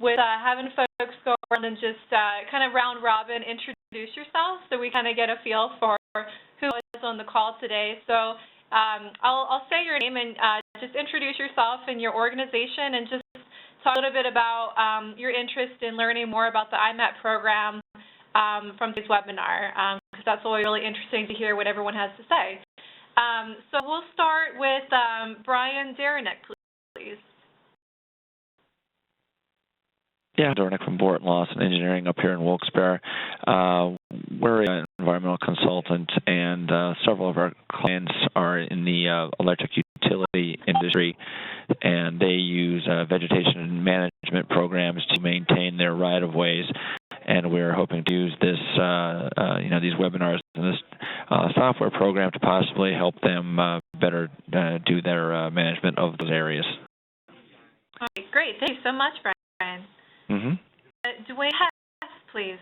with having folks go around and just kind of round robin, introduce yourself so we kind of get a feel for who is on the call today. So I'll say your name and just introduce yourself and your organization and just talk a little bit about your interest in learning more about the IMAP program from this webinar, because that's always really interesting to hear what everyone has to say. So we'll start with Brian Derenek, please. Yeah, Dornick from Borat Loss and Engineering up here in Wilkes-Barre. We're an environmental consultant, and several of our clients are in the electric utility industry, and they use vegetation management programs to maintain their right-of-ways. And we're hoping to use this, these webinars and this software program to possibly help them better do their management of those areas. All right, great. Thank you so much, Brian. Dwayne Hess, please.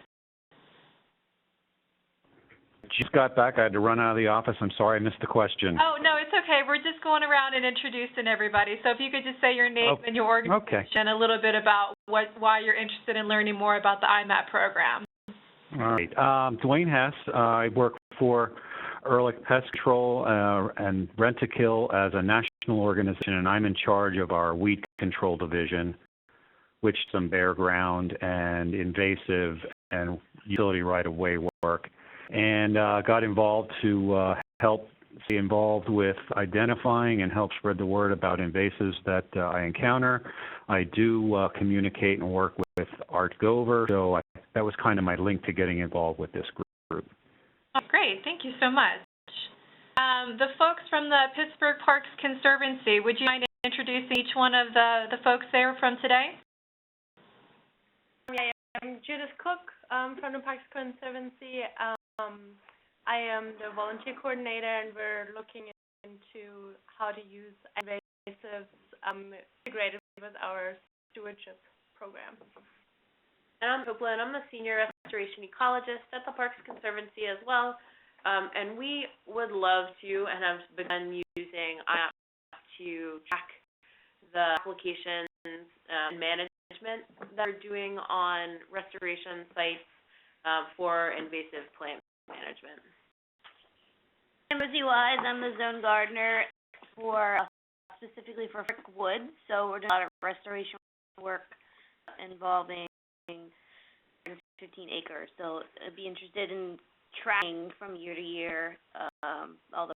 Just got back. I had to run out of the office. I'm sorry I missed the question. Oh, no, it's okay. We're just going around and introducing everybody. So if you could just say your name and your organization, a little bit about why you're interested in learning more about the IMAP program. All right. Dwayne Hess. I work for Ehrlich Pest Control and Rent-A-Kill as a national organization, and I'm in charge of our weed control division, which is some bare ground and invasive and utility right-of-way work. And got involved to help stay involved with identifying and help spread the word about invasives that I encounter. I do communicate and work with Art Gover, so that was kind of my link to getting involved with this group. Oh, great. Thank you so much. The folks from the Pittsburgh Parks Conservancy, would you mind introducing each one of the folks there from today? Yeah, I'm Judith Cook from the Parks Conservancy. I am the volunteer coordinator, and we're looking into how to use invasives integrated with our stewardship program. And I'm Copeland. I'm a senior restoration ecologist at the Parks Conservancy as well, and we would love to and have begun using iMap to track the applications and management that we're doing on restoration sites for invasive plant management. I'm Lizzie Wise. I'm the zone gardener for specifically for Frick Woods. So we're doing a lot of restoration work involving 15 acres. So I'd be interested in tracking from year to year all the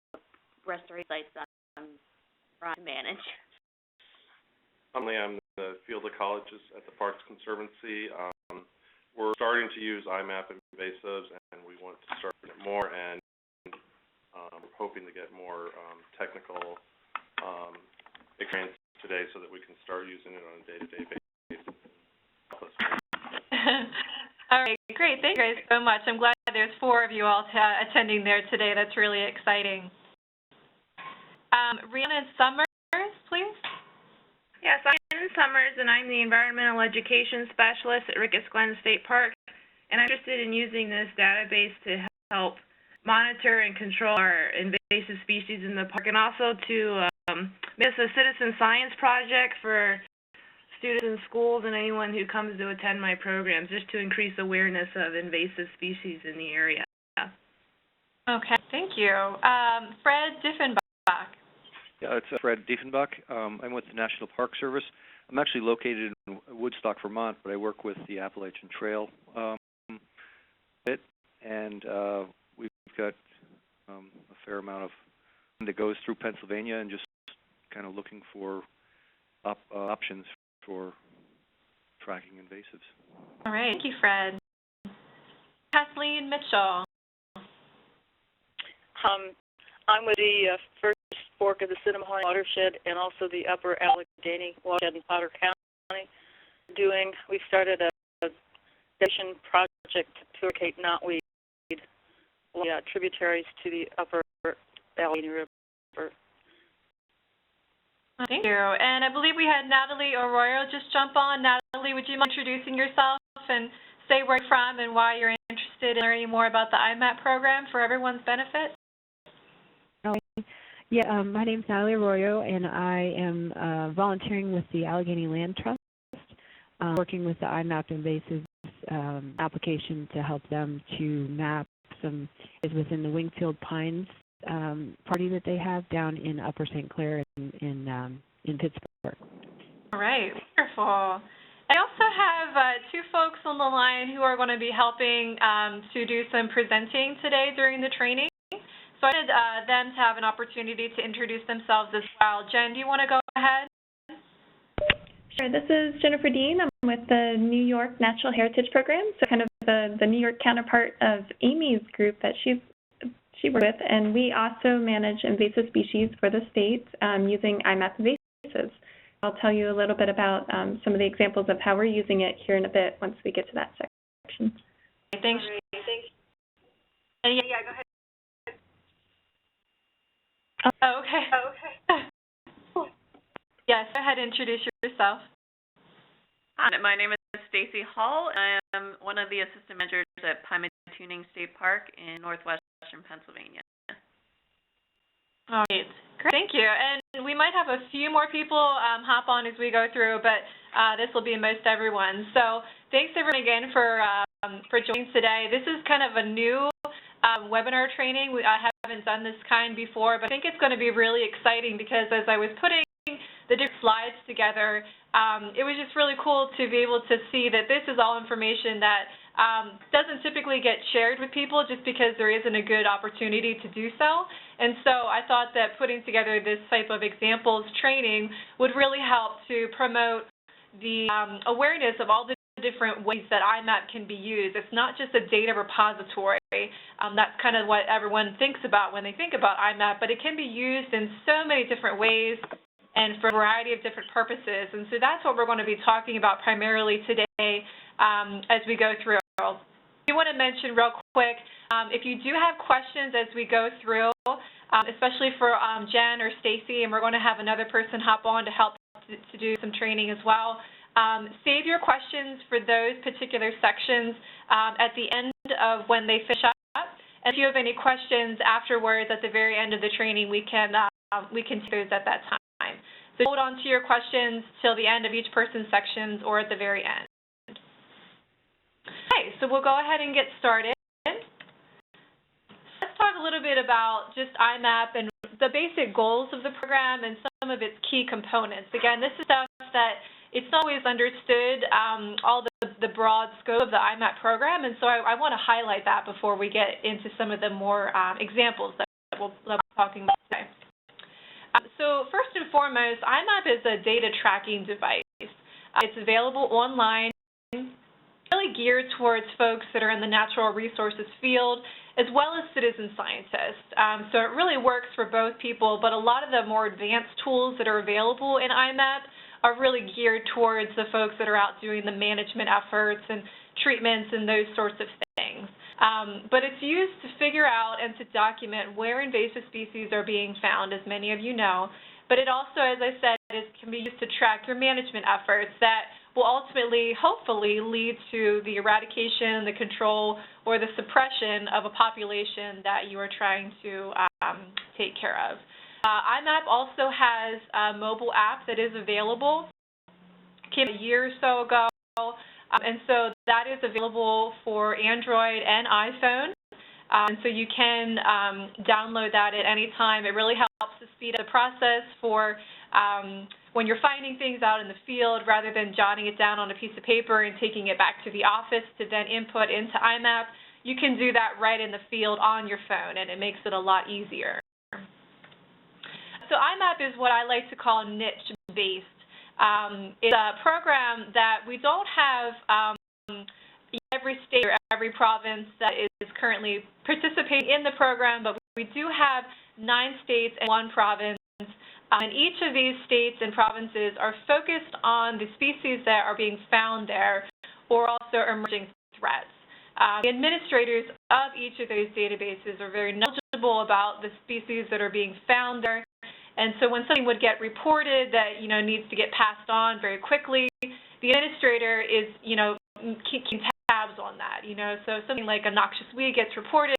restoration sites I'm trying to manage. I'm the field ecologist at the Parks Conservancy. We're starting to use iMapInvasives, and we want to start it more, and we're hoping to get more technical experience today so that we can start using it on a day-to-day basis. All right, great. Thank you guys so much. I'm glad there's 4 of you all attending there today. That's really exciting. Rhiannon Summers, please. Yes, I'm Rhiannon Summers, and I'm the Environmental Education Specialist at Ricketts Glen State Park, and I'm interested in using this database to help monitor and control our invasive species in the park, and also to make this a citizen science project for students in schools and anyone who comes to attend my programs, just to increase awareness of invasive species in the area. Okay, thank you. Fred Diffenbach. Yeah, it's Fred Diefenbach. I'm with the National Park Service. I'm actually located in Woodstock, Vermont, but I work with the Appalachian Trail and we've got a fair amount of that goes through Pennsylvania, and just kind of looking for options for tracking invasives. All right, thank you, Fred. Kathleen Mitchell. I'm with the first fork of the Cinnamon watershed and also the upper Allegheny watershed in Potter County. We started a station project to eradicate knotweed, tributaries to the upper Allegheny River. Thank you. And I believe we had Natalie Arroyo just jump on. Natalie, would you mind introducing yourself and say where you're from and why you're interested in learning more about the iMap program for everyone's benefit? Yeah, my name's Natalie Arroyo, and I am volunteering with the Allegheny Land Trust. working with the iMapInvasives application to help them to map some is within the Wingfield Pines party that they have down in Upper St. Clair in Pittsburgh. All right, wonderful. I also have two folks on the line who are going to be helping to do some presenting today during the training. So I wanted them to have an opportunity to introduce themselves as well. Jen, do you want to go ahead? Sure. This is Jennifer Dean. I'm with the New York Natural Heritage Program, so kind of the New York counterpart of Amy's group that she works with, and we also manage invasive species for the state using iMapInvasives. I'll tell you a little bit about some of the examples of how we're using it here in a bit once we get to that section. Thanks. Yeah, go ahead. Oh, okay. Yes, go ahead and introduce yourself. Hi, my name is Stacie Hall, and I am one of the assistant managers at Pymatuning State Park in northwestern Pennsylvania. All right, great, thank you. And we might have a few more people hop on as we go through, but this will be most everyone. So thanks everyone again for joining today. This is kind of a new webinar training. I haven't done this kind before, but I think it's going to be really exciting because as I was putting the different slides together, it was just really cool to be able to see that this is all information that doesn't typically get shared with people just because there isn't a good opportunity to do so. And so I thought that putting together this type of examples training would really help to promote the awareness of all the different ways that iMap can be used. It's not just a data repository. That's kind of what everyone thinks about when they think about iMap, but it can be used in so many different ways and for a variety of different purposes. And so that's what we're going to be talking about primarily today as we go through. I do want to mention real quick, if you do have questions as we go through, especially for Jen or Stacie, and we're going to have another person hop on to help to do some training as well, save your questions for those particular sections at the end of when they finish up. And if you have any questions afterwards at the very end of the training, we can take those at that time. So hold on to your questions till the end of each person's sections or at the very end. Okay, so we'll go ahead and get started. Let's talk a little bit about just iMap and the basic goals of the program and some of its key components. Again, this is stuff that it's not always understood, all the broad scope of the iMap program, and so I want to highlight that before we get into some of the more examples that we'll be talking about today. So first and foremost, iMap is a data tracking device. It's available online, really geared towards folks that are in the natural resources field, as well as citizen scientists. So it really works for both people, but a lot of the more advanced tools that are available in iMap are really geared towards the folks that are out doing the management efforts and treatments and those sorts of things. But it's used to figure out and to document where invasive species are being found, as many of you know. But it also, as I said, can be used to track your management efforts that will ultimately, hopefully, lead to the eradication, the control, or the suppression of a population that you are trying to take care of. iMap also has a mobile app that is available. It came a year or so ago, and so that is available for Android and iPhone. And so you can download that at any time. It really helps to speed up the process for when you're finding things out in the field, rather than jotting it down on a piece of paper and taking it back to the office to then input into iMap. You can do that right in the field on your phone, and it makes it a lot easier. So iMap is what I like to call niche-based. It's a program that we don't have every state or every province that is currently participating in the program, but we do have 9 states and 1 province. And each of these states and provinces are focused on the species that are being found there, or also emerging threats. The administrators of each of those databases are very knowledgeable about the species that are being found there. And so when something would get reported that, needs to get passed on very quickly, the administrator is, keeping tabs on that, So something like a noxious weed gets reported,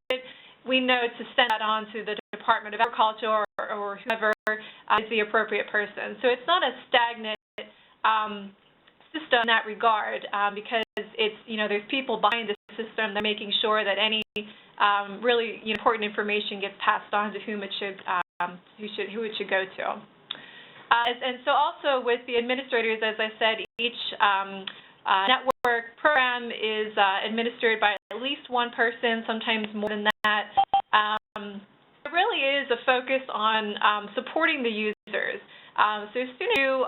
we know to send that on to the Department of Agriculture or whoever is the appropriate person. So it's not a stagnant system in that regard, because it's, there's people behind the system that are making sure that any really important information gets passed on to whom it should, who it should go to. And so also with the administrators, as I said, each network program is administered by at least one person, sometimes more than that. It really is a focus on supporting the users. So as soon as you,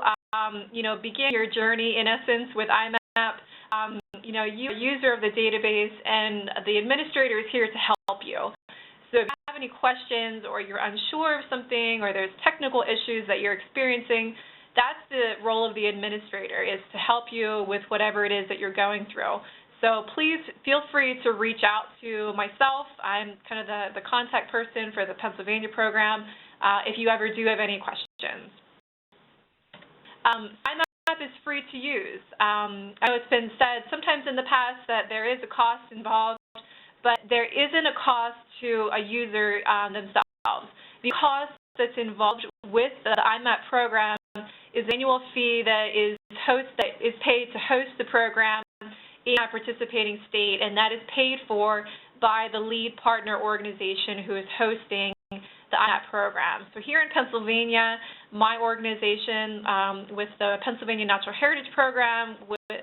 begin your journey, in essence, with IMAP, you're a user of the database, and the administrator is here to help you. So if you have any questions, or you're unsure of something, or there's technical issues that you're experiencing, that's the role of the administrator, is to help you with whatever it is that you're going through. So please feel free to reach out to myself. I'm kind of the contact person for the Pennsylvania program if you ever do have any questions. iMap is free to use. I know it's been said sometimes in the past that there is a cost involved, but there isn't a cost to a user themselves. The cost that's involved with the iMap program is an annual fee that is paid to host the program in a participating state, and that is paid for by the lead partner organization who is hosting the iMap program. So here in Pennsylvania, my organization with the Pennsylvania Natural Heritage Program,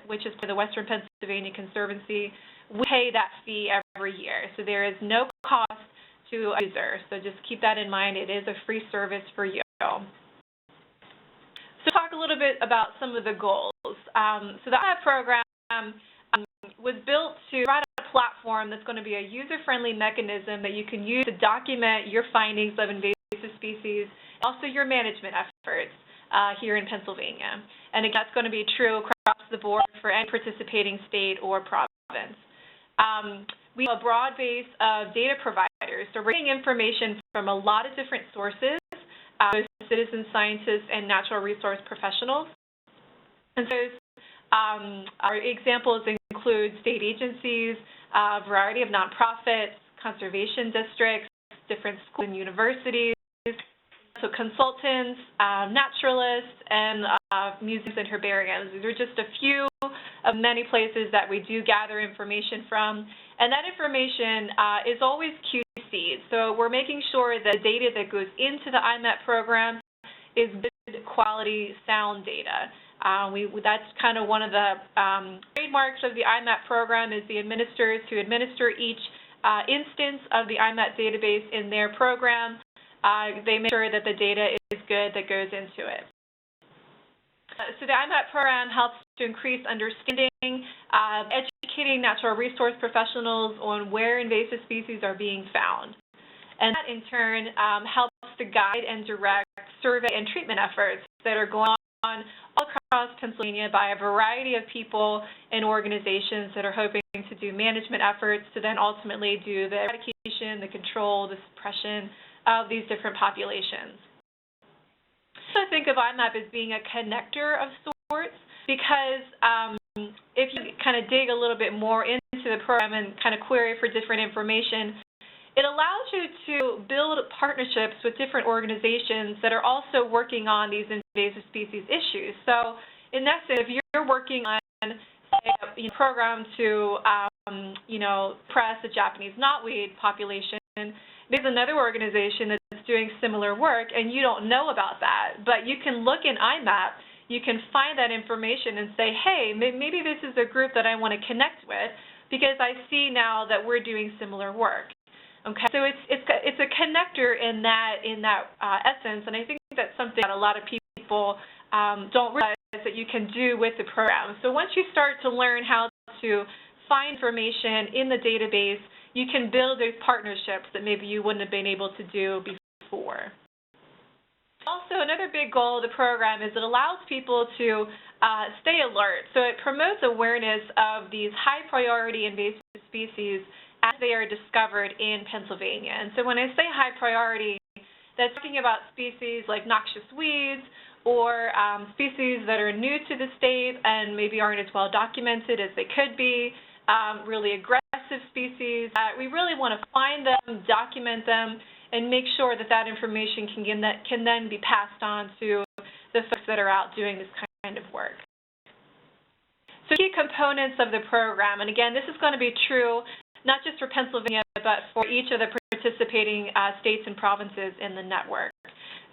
which is for the Western Pennsylvania Conservancy, we pay that fee every year. So there is no cost to a user. So just keep that in mind. It is a free service for you. So talk a little bit about some of the goals. So the iMap program was built to provide a platform that's going to be a user-friendly mechanism that you can use to document your findings of invasive species, also your management efforts here in Pennsylvania. And again, that's going to be true across the board for any participating state or province. We have a broad base of data providers, so we're getting information from a lot of different sources, citizen scientists and natural resource professionals. And so our examples include state agencies, a variety of nonprofits, conservation districts, different schools and universities, so consultants, naturalists, and museums and herbariums. These are just a few of many places that we do gather information from. And that information is always QC'd. So we're making sure the data that goes into the iMap program is good quality, sound data. That's kind of one of the trademarks of the iMap program, is the administrators who administer each instance of the iMap database in their program. They make sure that the data is good that goes into it. So the iMap program helps to increase understanding, educating natural resource professionals on where invasive species are being found. And that, in turn, helps to guide and direct survey and treatment efforts that are going on all across Pennsylvania by a variety of people and organizations that are hoping to do management efforts to then ultimately do the eradication, the control, the suppression of these different populations. So I think of iMap as being a connector of sorts, because if you kind of dig a little bit more into the program and kind of query for different information, it allows you to build partnerships with different organizations that are also working on these invasive species issues. So in essence, if you're working on, say, a program to, suppress the Japanese knotweed population, there's another organization that's doing similar work, and you don't know about that. But you can look in iMap, you can find that information and say, hey, maybe this is a group that I want to connect with, because I see now that we're doing similar work. Okay, so it's a connector in that essence, and I think that's something that a lot of people don't realize that you can do with the program. So once you start to learn how to find information in the database, you can build those partnerships that maybe you wouldn't have been able to do before. Also, another big goal of the program is it allows people to stay alert. So it promotes awareness of these high-priority invasive species as they are discovered in Pennsylvania. And so when I say high priority, that's talking about species like noxious weeds, or species that are new to the state and maybe aren't as well documented as they could be, really aggressive species. We really want to find them, document them, and make sure that that information can then be passed on to the folks that are out doing this kind of work. So key components of the program, and again, this is going to be true not just for Pennsylvania, but for each of the participating states and provinces in the network.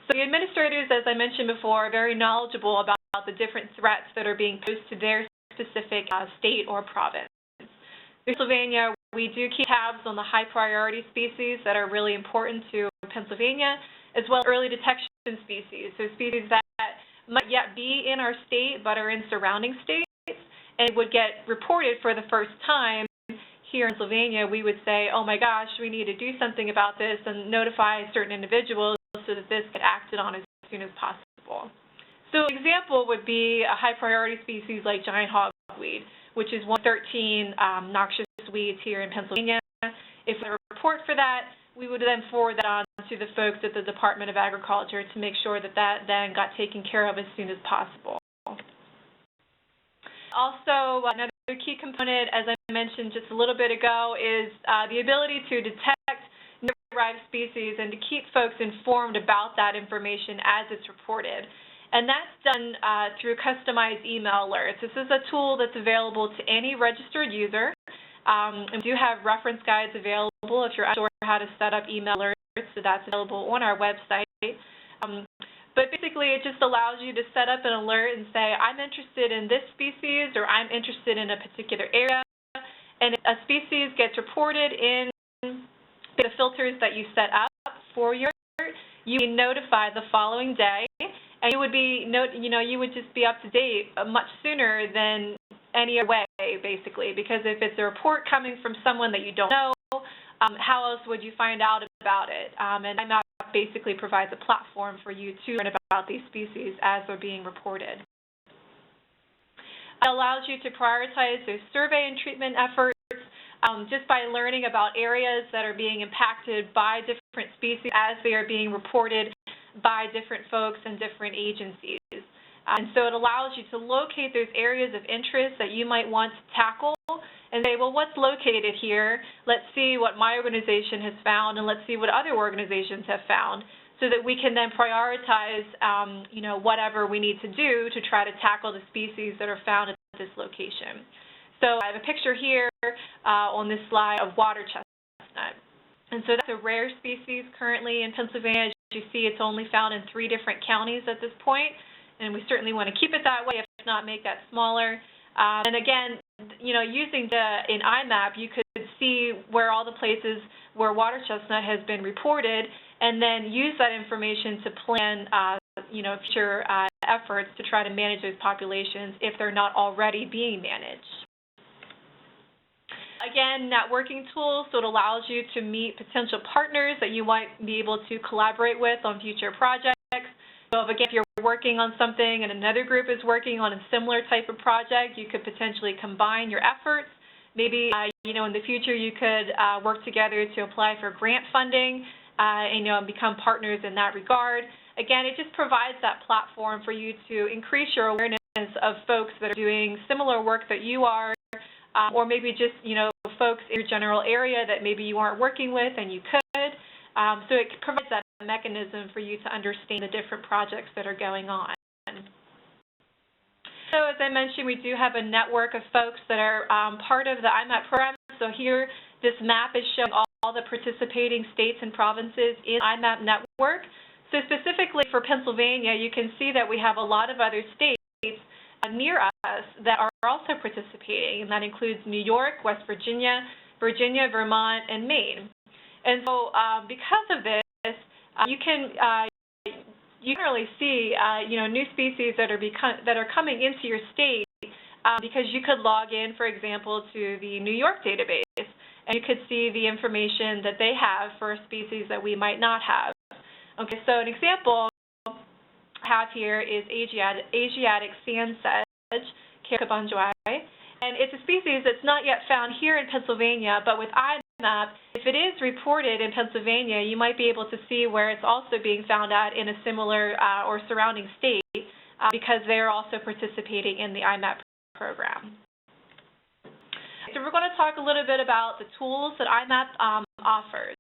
So the administrators, as I mentioned before, are very knowledgeable about the different threats that are being posed to their specific state or province. In Pennsylvania, we do keep tabs on the high priority species that are really important to Pennsylvania, as well as early detection species, so species that might yet be in our state but are in surrounding states and would get reported for the first time. Here in Pennsylvania, we would say, oh my gosh, we need to do something about this and notify certain individuals so that this get acted on as soon as possible. So an example would be a high priority species like giant hogweed, which is one of 13 noxious weeds here in Pennsylvania. If we report for that, we would then forward that on to the folks at the Department of Agriculture to make sure that that then got taken care of as soon as possible. Also, another key component, as I mentioned just a little bit ago, is the ability to detect new arrived species and to keep folks informed about that information as it's reported. And that's done through customized email alerts. This is a tool that's available to any registered user. We do have reference guides available if you're unsure how to set up email alerts, so that's available on our website. But basically, it just allows you to set up an alert and say, I'm interested in this species, or I'm interested in a particular area. And if a species gets reported in the filters that you set up for your alert, you can notify the following day, and you would be, you would just be up to date much sooner than any other way, basically, because if it's a report coming from someone that you don't know, how else would you find out about it? And IMAP basically provides a platform for you to learn about these species as they're being reported. It allows you to prioritize those survey and treatment efforts just by learning about areas that are being impacted by different species as they are being reported by different folks and different agencies. And so it allows you to locate those areas of interest that you might want to tackle and say, well, what's located here? Let's see what my organization has found, and let's see what other organizations have found, so that we can then prioritize, whatever we need to do to try to tackle the species that are found at this location. So I have a picture here on this slide of water chestnut. And so that's a rare species currently in Pennsylvania. As you see, it's only found in 3 different counties at this point, and we certainly want to keep it that way, if not make that smaller. And again, using in IMAP, you could see where all the places where water chestnut has been reported, and then use that information to plan, future efforts to try to manage those populations if they're not already being managed. Again, networking tools, so it allows you to meet potential partners that you might be able to collaborate with on future projects. So if you're working on something and another group is working on a similar type of project, you could potentially combine your efforts. Maybe, in the future you could work together to apply for grant funding and become partners in that regard. Again, it just provides that platform for you to increase your awareness of folks that are doing similar work that you are, or maybe just, folks in your general area that maybe you aren't working with and you could. So it provides that mechanism for you to understand the different projects that are going on. So as I mentioned, we do have a network of folks that are part of the IMAP program. So here, this map is showing all the participating states and provinces in IMAP network. So specifically for Pennsylvania, you can see that we have a lot of other states near us that are also participating, and that includes New York, West Virginia, Vermont, and Maine. And so because of this, you can really see new species that are coming into your state because you could log in, for example, to the New York database, and you could see the information that they have for a species that we might not have. Okay, so an example I have here is Asiatic sand sedge, Carabunjoi, and it's a species that's not yet found here in Pennsylvania, but with IMAP, if it is reported in Pennsylvania, you might be able to see where it's also being found at in a similar or surrounding state because they're also participating in the IMAP program. So we're going to talk a little bit about the tools that IMAP offers,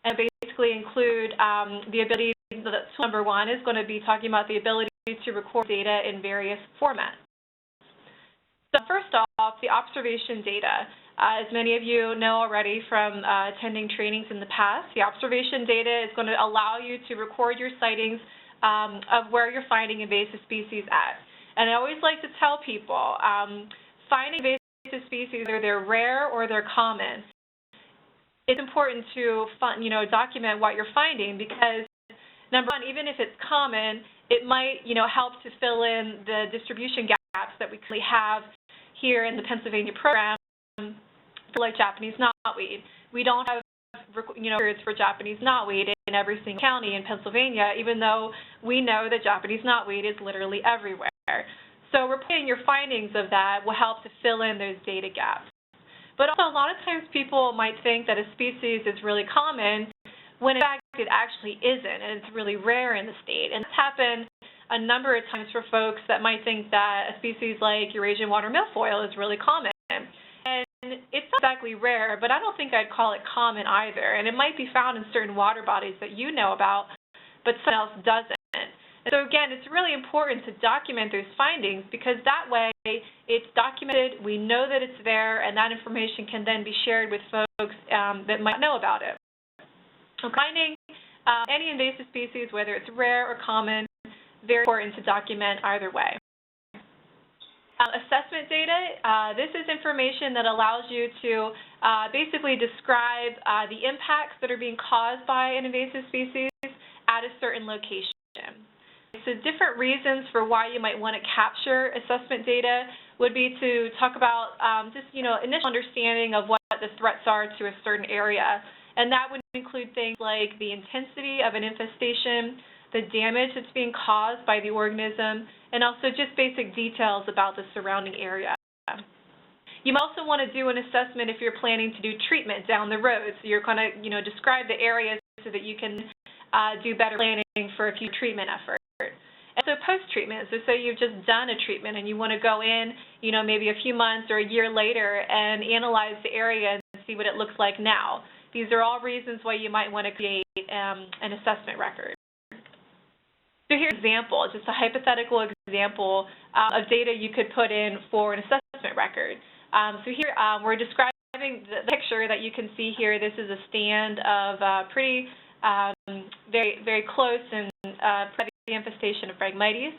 and basically include the ability. Tool number 1 is going to be talking about the ability to record data in various formats. So first off, the observation data. As many of you know already from attending trainings in the past, the observation data is going to allow you to record your sightings of where you're finding invasive species at. And I always like to tell people, finding invasive species, whether they're rare or they're common, it's important to document what you're finding because, number one, even if it's common, it might help to fill in the distribution gaps that we currently have here in the Pennsylvania program, like Japanese knotweed. We don't have records for Japanese knotweed in every single county in Pennsylvania, even though we know that Japanese knotweed is literally everywhere. So reporting your findings of that will help to fill in those data gaps. But also a lot of times people might think that a species is really common when in fact it actually isn't, and it's really rare in the state. And it's happened a number of times for folks that might think that a species like Eurasian water milfoil is really common. And it's not exactly rare, but I don't think I'd call it common either. And it might be found in certain water bodies that you know about, but someone else doesn't. And so again, it's really important to document those findings because that way it's documented, we know that it's there, and that information can then be shared with folks that might know about it. So finding any invasive species, whether it's rare or common, very important to document either way. Assessment data, this is information that allows you to basically describe the impacts that are being caused by an invasive species at a certain location. So different reasons for why you might want to capture assessment data would be to talk about initial understanding of what the threats are to a certain area. And that would include things like the intensity of an infestation, the damage that's being caused by the organism, and also just basic details about the surrounding area. You might also want to do an assessment if you're planning to do treatment down the road. So you're going to, describe the areas so that you can do better planning for a future treatment effort. And so post-treatment, so say you've just done a treatment and you want to go in, maybe a few months or a year later and analyze the area and see what it looks like now. These are all reasons why you might want to create an assessment record. So here's an example, just a hypothetical example of data you could put in for an assessment record. So here we're describing the picture that you can see here. This is a stand of pretty, very, very close and the infestation of Phragmites.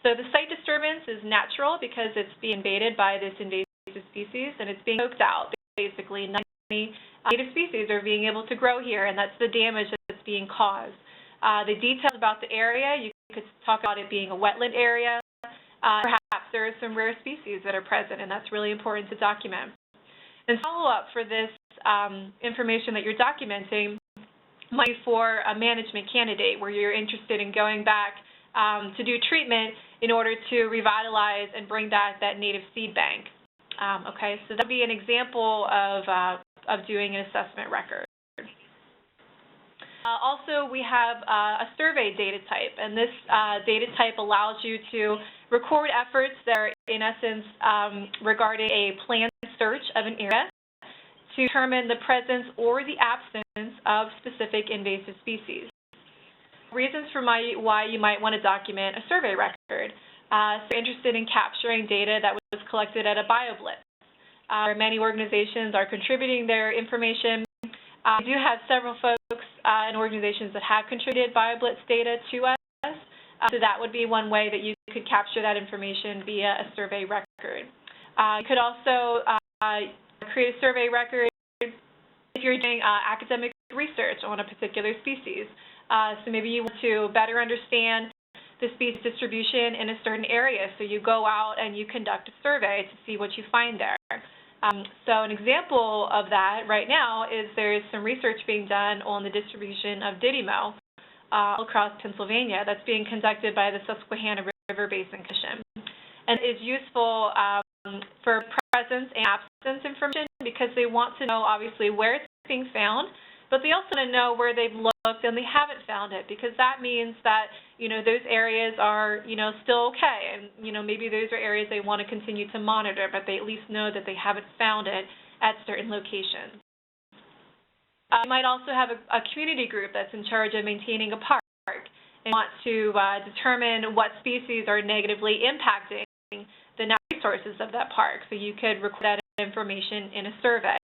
So the site disturbance is natural because it's being invaded by this invasive species and it's being poked out. Basically, 90 native species are being able to grow here, and that's the damage that's being caused. The details about the area, you could talk about it being a wetland area. Perhaps there are some rare species that are present, and that's really important to document. And follow-up for this information that you're documenting might be for a management candidate where you're interested in going back to do treatment in order to revitalize and bring back that native seed bank. Okay, so that would be an example of doing an assessment record. Also, we have a survey data type, and this data type allows you to record efforts that are, in essence, regarding a planned search of an area to determine the presence or the absence of specific invasive species. Reasons for why you might want to document a survey record. So you're interested in capturing data that was collected at a BioBlitz. Many organizations are contributing their information. We do have several folks and organizations that have contributed BioBlitz data to us. So that would be one way that you could capture that information via a survey record. You could also create a survey record if you're doing academic research on a particular species. So maybe you want to better understand the species distribution in a certain area. So you go out and you conduct a survey to see what you find there. So an example of that right now is there's some research being done on the distribution of Didymo across Pennsylvania that's being conducted by the Susquehanna River Basin Commission. And it's useful for presence and absence information because they want to know, obviously, where it's being found, but they also want to know where they've looked and they haven't found it, because that means that, those areas are, still okay. And, maybe those are areas they want to continue to monitor, but they at least know that they haven't found it at certain locations. You might also have a community group that's in charge of maintaining a park and want to determine what species are negatively impacting the natural resources of that park. So you could record that information in a survey.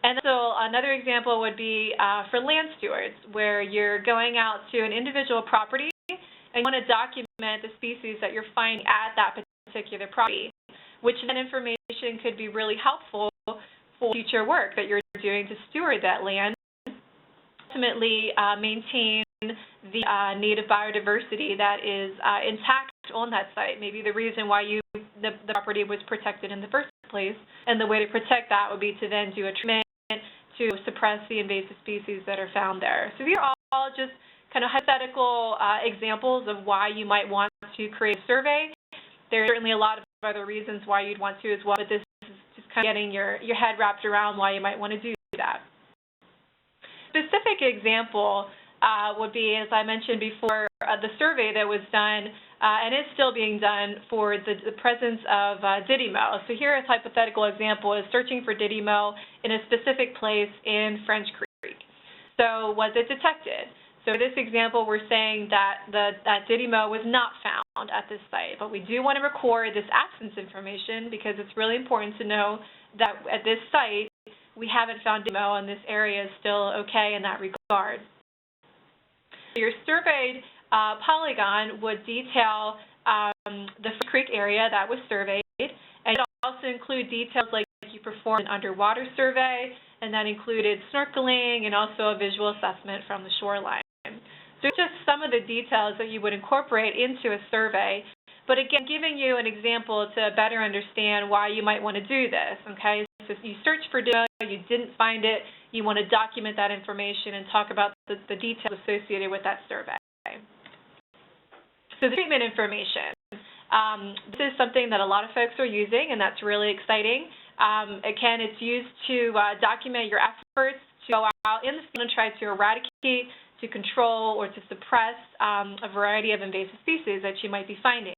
And so another example would be for land stewards, where you're going out to an individual property and you want to document the species that you're finding at that particular property, which then information could be really helpful for future work that you're doing to steward that land, ultimately maintain the native biodiversity that is intact on that site. Maybe the reason why the property was protected in the first place, and the way to protect that would be to then do a treatment to suppress the invasive species that are found there. So these are all just kind of hypothetical examples of why you might want to create a survey. There are certainly a lot of other reasons why you'd want to as well, but this is just kind of getting your head wrapped around why you might want to do that. Specific example would be, as I mentioned before, the survey that was done and is still being done for the presence of Didymo. So here a hypothetical example is searching for Didymo in a specific place in French Creek. So was it detected? So in this example, we're saying that that Didymo was not found at this site, but we do want to record this absence information because it's really important to know that at this site, we haven't found Didymo and this area is still okay in that regard. Your surveyed polygon would detail the creek area that was surveyed, and it also include details like you performed an underwater survey, and that included snorkeling and also a visual assessment from the shoreline. So just some of the details that you would incorporate into a survey, but again, giving you an example to better understand why you might want to do this, okay? So if you search for data, you didn't find it, you want to document that information and talk about the details associated with that survey. So the treatment information. This is something that a lot of folks are using, and that's really exciting. Again, it's used to document your efforts to go out in the field and try to eradicate, to control, or to suppress a variety of invasive species that you might be finding.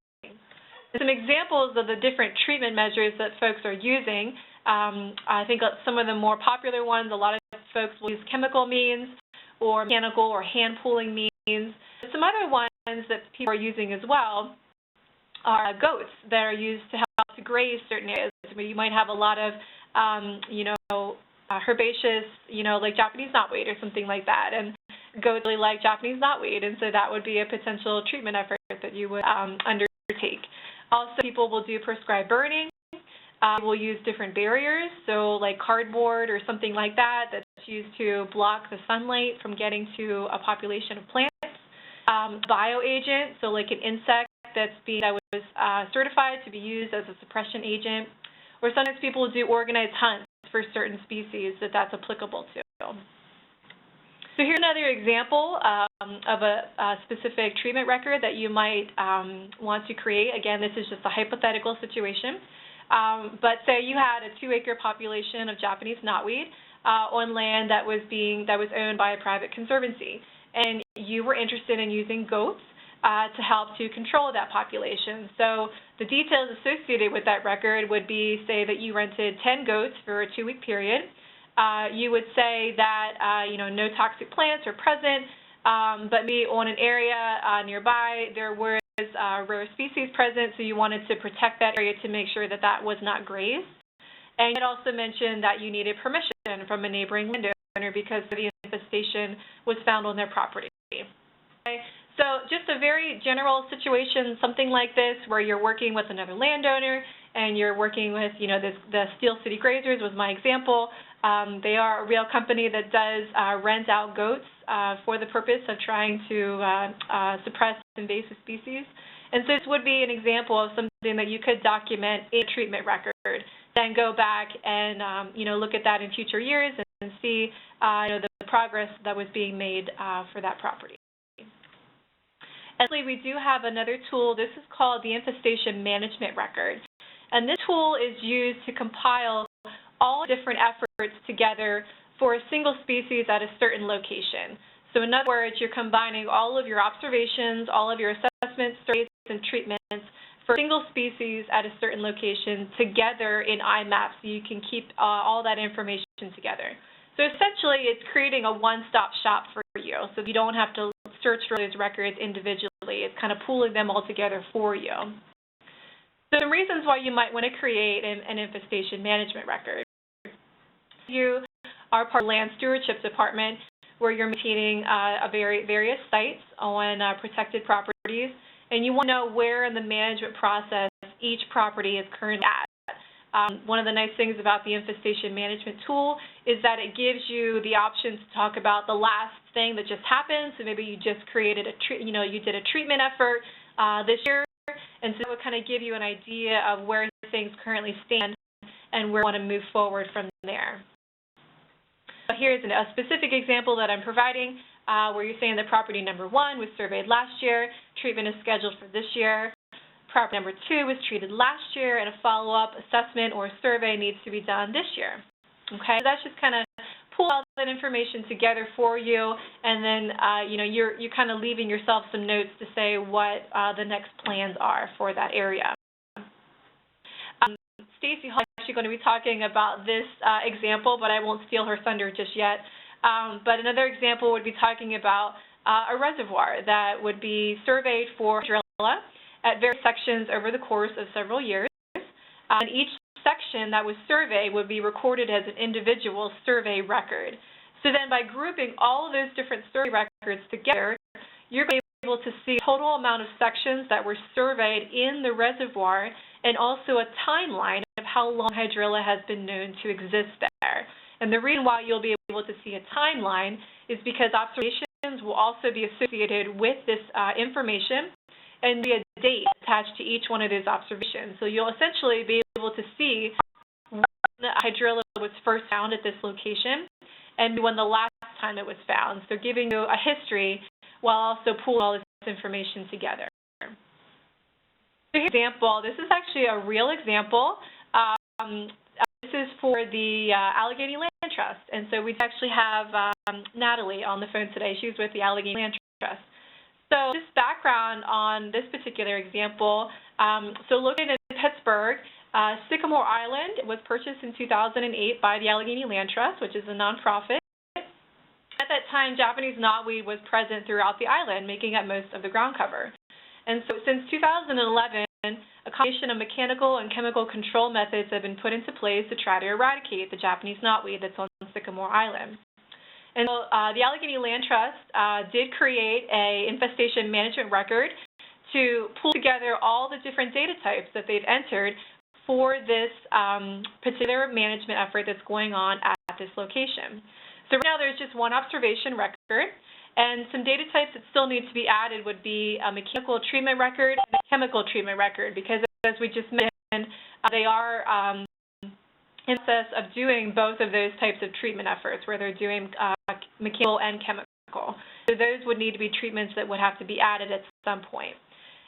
Some examples of the different treatment measures that folks are using. I think some of the more popular ones, a lot of folks will use chemical means or mechanical or hand pulling means. Some other ones that people are using as well are goats that are used to help to graze certain areas where you might have a lot of, herbaceous, like Japanese knotweed or something like that. And goats really like Japanese knotweed, and so that would be a potential treatment effort that you would undertake. Also, people will do prescribed burning. We'll use different barriers, so like cardboard or something like that that's used to block the sunlight from getting to a population of plants. Bioagent, so like an insect that was certified to be used as a suppression agent. Or sometimes people will do organized hunts for certain species that's applicable to. So here's another example of a specific treatment record that you might want to create. Again, this is just a hypothetical situation. But say you had a 2-acre population of Japanese knotweed on land that was owned by a private conservancy, and you were interested in using goats to help to control that population. So the details associated with that record would be, say that you rented 10 goats for a 2-week period. You would say that no toxic plants are present, but maybe on an area nearby there was rare species present, so you wanted to protect that area to make sure that that was not grazed. And it also mentioned that you needed permission from a neighboring landowner because the infestation was found on their property. Okay? So just a very general situation, something like this, where you're working with another landowner and you're working with, the Steel City Grazers was my example. They are a real company that does rent out goats for the purpose of trying to suppress invasive species. And so this would be an example of something that you could document in a treatment record, then go back and look at that in future years and see the progress that was being made for that property. Actually, we do have another tool. This is called the Infestation Management Record. And this tool is used to compile all different efforts together for a single species at a certain location. So in other words, you're combining all of your observations, all of your assessments, surveys, and treatments for a single species at a certain location together in iMap, so you can keep all that information together. So essentially, it's creating a one-stop shop for you, so you don't have to search for those records individually. It's kind of pooling them all together for you. So some reasons why you might want to create an infestation management record. You are part of the Land Stewardship Department, where you're maintaining various sites on protected properties, and you want to know where in the management process each property is currently at. One of the nice things about the infestation management tool is that it gives you the option to talk about the last thing that just happened. So maybe you just created you did a treatment effort this year, and so it would kind of give you an idea of where things currently stand and where you want to move forward from there. So here's a specific example that I'm providing where you're saying that property number 1 was surveyed last year, treatment is scheduled for this year. Property number 2 was treated last year, and a follow-up assessment or survey needs to be done this year. Okay, so that's just kind of pull all that information together for you, and then you're kind of leaving yourself some notes to say what the next plans are for that area. Stacie Hall is actually going to be talking about this example, but I won't steal her thunder just yet. But another example would be talking about a reservoir that would be surveyed for hydrilla at various sections over the course of several years. And each section that was surveyed would be recorded as an individual survey record. So then by grouping all of those different survey records together, you're able to see the total amount of sections that were surveyed in the reservoir and also a timeline of how long hydrilla has been known to exist there. And the reason why you'll be able to see a timeline is because observations will also be associated with this information and be a date attached to each one of those observations. So you'll essentially be able to see when the hydrilla was first found at this location and when the last time it was found. So giving you a history while also pulling all this information together. So here's an example. This is actually a real example. This is for the Allegheny Land Trust. And so we actually have Natalie on the phone today. She's with the Allegheny Land Trust. So just background on this particular example, so looking at Pittsburgh, Sycamore Island was purchased in 2008 by the Allegheny Land Trust, which is a nonprofit. At that time, Japanese knotweed was present throughout the island, making up most of the ground cover. And so since 2011, a combination of mechanical and chemical control methods have been put into place to try to eradicate the Japanese knotweed that's on Sycamore Island. And so the Allegheny Land Trust did create an infestation management record to pull together all the different data types that they've entered for this particular management effort that's going on at this location. So right now there's just one observation record, and some data types that still need to be added would be a mechanical treatment record and a chemical treatment record, because as we just mentioned, they are in the process of doing both of those types of treatment efforts, where they're doing mechanical and chemical. So those would need to be treatments that would have to be added at some point.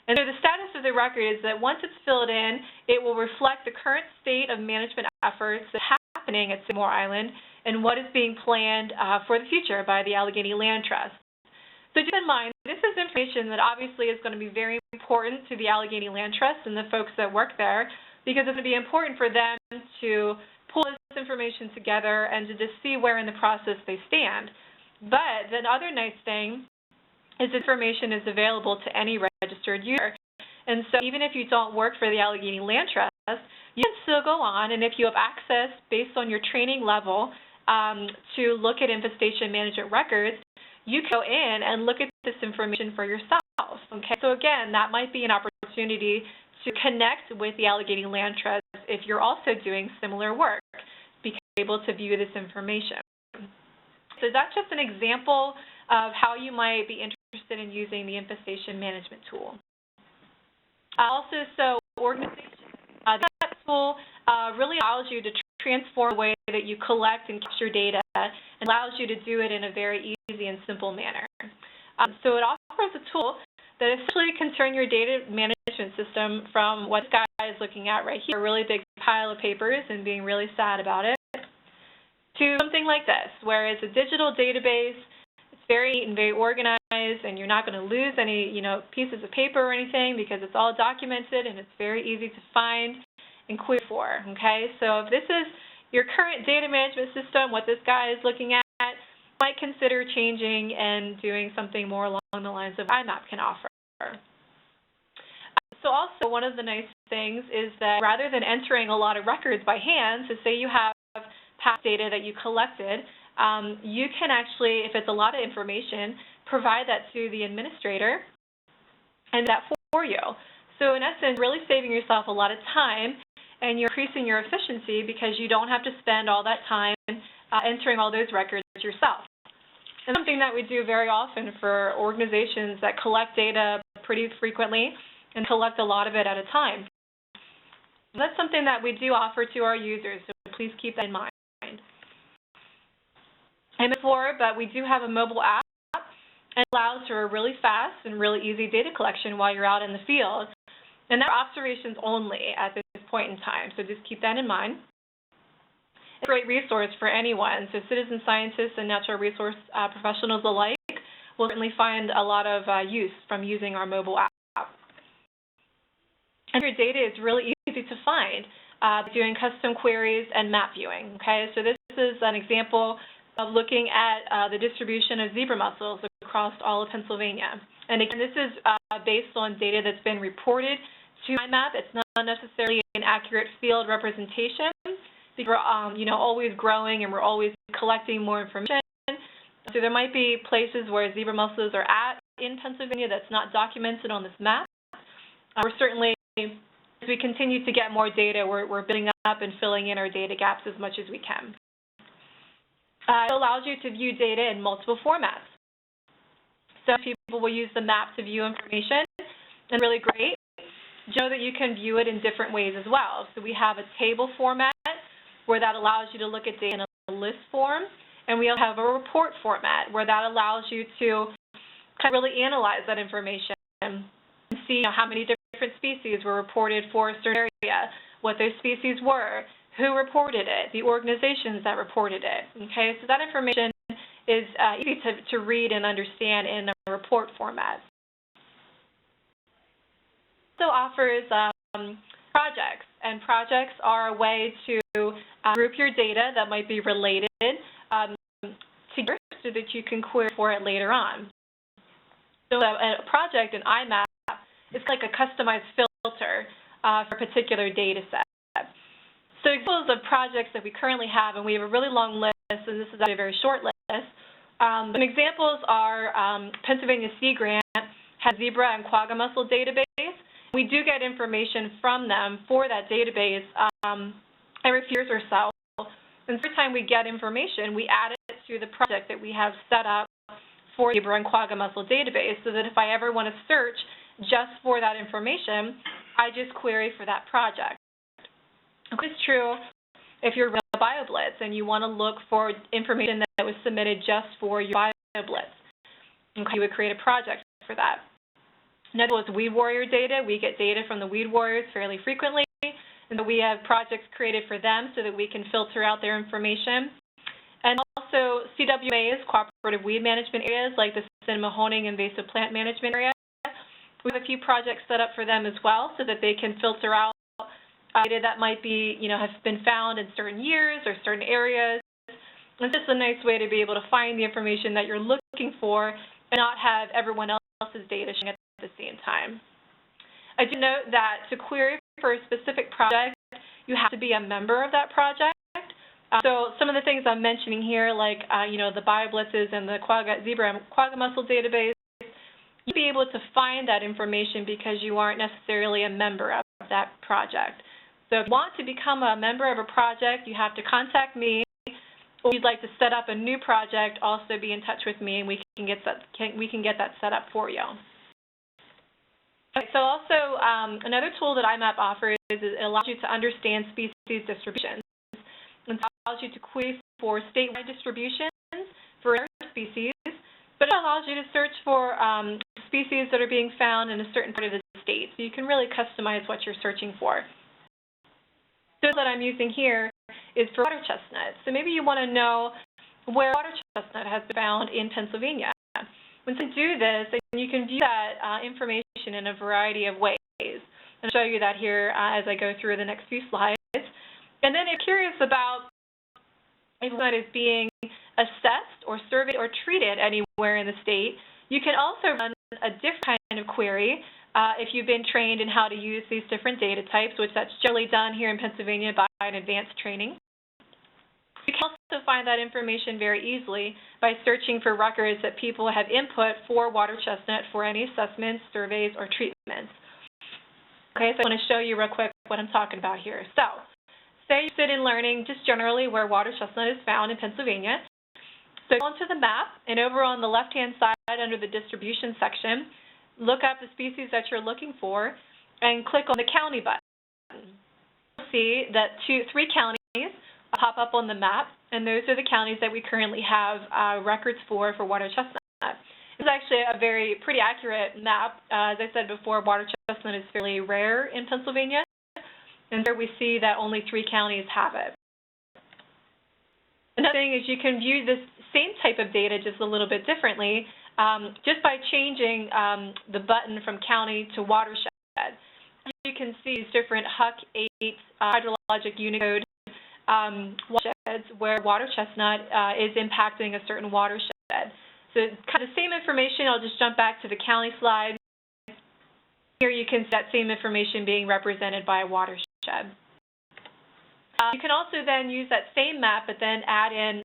And so the status of the record is that once it's filled in, it will reflect the current state of management efforts that are happening at Sycamore Island and what is being planned for the future by the Allegheny Land Trust. So keep in mind, this is information that obviously is going to be very important to the Allegheny Land Trust and the folks that work there, because it's going to be important for them to pull this information together and to just see where in the process they stand. But the other nice thing is information is available to any registered user. And so even if you don't work for the Allegheny Land Trust, you can still go on, and if you have access based on your training level to look at infestation management records, you can go in and look at this information for yourself. Okay, so again, that might be an opportunity to connect with the Allegheny Land Trust if you're also doing similar work, because you're able to view this information. So that's just an example of how you might be interested in using the infestation management tool. Also, so organization, that tool really allows you to transform the way that you collect and capture data and allows you to do it in a very easy and simple manner. So it offers a tool that essentially can turn your data management system from what this guy is looking at right here, a really big pile of papers and being really sad about it, to something like this, where it's a digital database, it's very neat and very organized, and you're not going to lose any, pieces of paper or anything, because it's all documented and it's very easy to find and query for, okay? So if this is your current data management system, what this guy is looking at, you might consider changing and doing something more along the lines of iMap can offer. So also one of the nice things is that rather than entering a lot of records by hand, so say you have past data that you collected, you can actually, if it's a lot of information, provide that to the administrator and that for you. So in essence, really saving yourself a lot of time, and you're increasing your efficiency because you don't have to spend all that time entering all those records yourself. And something that we do very often for organizations that collect data pretty frequently and collect a lot of it at a time. So that's something that we do offer to our users, so please keep that in mind. I mentioned before, but we do have a mobile app, and it allows for a really fast and really easy data collection while you're out in the field. And there are observations only at this point in time, so just keep that in mind. It's a great resource for anyone, so citizen scientists and natural resource professionals alike will certainly find a lot of use from using our mobile app. And your data is really easy to find doing custom queries and map viewing, okay? So this is an example of looking at the distribution of zebra mussels across all of Pennsylvania. And again, this is based on data that's been reported to iMap. It's not necessarily an accurate field representation because we're always growing and we're always collecting more information. So there might be places where zebra mussels are at in Pennsylvania that's not documented on this map. We're certainly, as we continue to get more data, we're building up and filling in our data gaps as much as we can. It allows you to view data in multiple formats. Some people will use the map to view information, and really great. Know that you can view it in different ways as well. So we have a table format where that allows you to look at data in a list form, and we also have a report format where that allows you to kind of really analyze that information and see how many different species were reported for a certain area, what those species were, who reported it, the organizations that reported it. Okay, so that information is easy to read and understand in a report format. It also offers projects, and projects are a way to group your data that might be related together so that you can query for it later on. So a project in iMap is like a customized filter for a particular data set. So examples of projects that we currently have, and we have a really long list, and this is actually a very short list. Some examples are Pennsylvania Sea Grant has zebra and quagga mussel database. We do get information from them for that database every few years or so. And every time we get information, we add it to the project that we have set up for the zebra and quagga mussel database, so that if I ever want to search just for that information, I just query for that project. This is true if you're running a BioBlitz and you want to look for information that was submitted just for your BioBlitz. Okay, you would create a project for that. Next was Weed Warrior data. We get data from the Weed Warriors fairly frequently, and we have projects created for them so that we can filter out their information. And also CWAs, Cooperative Weed Management Areas, like the Cinnamon Invasive Plant Management Area. We have a few projects set up for them as well so that they can filter out data that might be, have been found in certain years or certain areas. It's just a nice way to be able to find the information that you're looking for and not have everyone else's data showing at the same time. I do note that to query for a specific project, you have to be a member of that project. So some of the things I'm mentioning here, like the BioBlitzes and the zebra and quagga mussel database, you'll be able to find that information because you aren't necessarily a member of that project. So if you want to become a member of a project, you have to contact me. Or if you'd like to set up a new project, also be in touch with me, and we can get that set up for you. Okay, so also another tool that iMap offers is it allows you to understand species distributions. It allows you to query for statewide distributions for species, but it allows you to search for species that are being found in a certain part of the state. So you can really customize what you're searching for. The tool that I'm using here is for water chestnut. So maybe you want to know where water chestnut has been found in Pennsylvania. Once you do this, you can view that information in a variety of ways. I'll show you that here as I go through the next few slides. And then if you're curious about if that is being assessed or surveyed or treated anywhere in the state, you can also run a different kind of query if you've been trained in how to use these different data types, which that's generally done here in Pennsylvania by an advanced training. You can also find that information very easily by searching for records that people have input for water chestnut for any assessments, surveys, or treatments. Okay, so I want to show you real quick what I'm talking about here. So, say you're interested in learning just generally where water chestnut is found in Pennsylvania. So go onto the map, and over on the left-hand side under the distribution section, look up the species that you're looking for and click on the county button. You'll see that 3 counties pop up on the map, and those are the counties that we currently have records for water chestnut. This is actually a pretty accurate map. As I said before, water chestnut is fairly rare in Pennsylvania, and there we see that only 3 counties have it. Another thing is you can view this same type of data just a little bit differently just by changing the button from county to watershed. You can see these different HUC 8 hydrologic Unicode watersheds where water chestnut is impacting a certain watershed. So kind of the same information, I'll just jump back to the county slide. Here you can see that same information being represented by a watershed. You can also then use that same map but then add in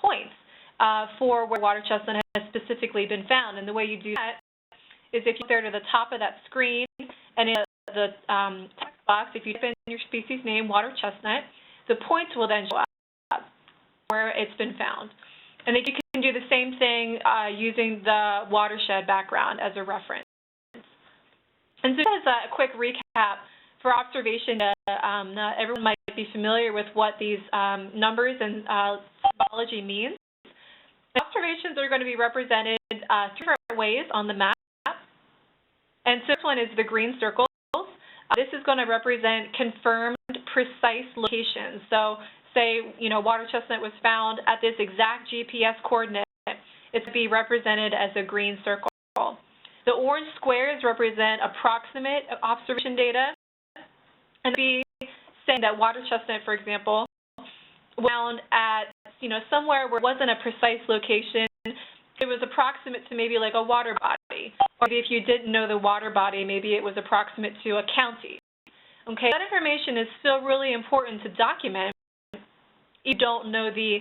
points for where water chestnut has specifically been found. And the way you do that is if you go to the top of that screen and in the text box, if you type in your species name, water chestnut, the points will then show up where it's been found. And then you can do the same thing using the watershed background as a reference. And so as a quick recap for observation data, not everyone might be familiar with what these numbers and symbology means. The observations are going to be represented 3 different ways on the map. And so this one is the green circles. This is going to represent confirmed, precise locations. So say, water chestnut was found at this exact GPS coordinate. It's to be represented as a green circle. The orange squares represent approximate observation data. And be saying that water chestnut, for example, was found at, somewhere where it wasn't a precise location. It was approximate to maybe like a water body. Or maybe if you didn't know the water body, maybe it was approximate to a county. Okay, that information is still really important to document if you don't know the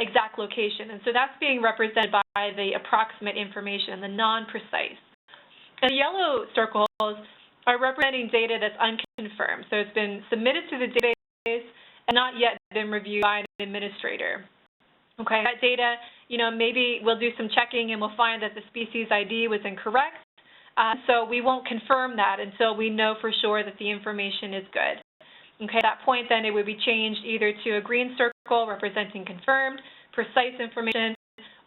exact location. And so that's being represented by the approximate information, the non-precise. And the yellow circles are representing data that's unconfirmed. So it's been submitted to the database and not yet been reviewed by an administrator. Okay, that data, maybe we'll do some checking and we'll find that the species ID was incorrect. So we won't confirm that until we know for sure that the information is good. Okay, at that point then it would be changed either to a green circle representing confirmed, precise information,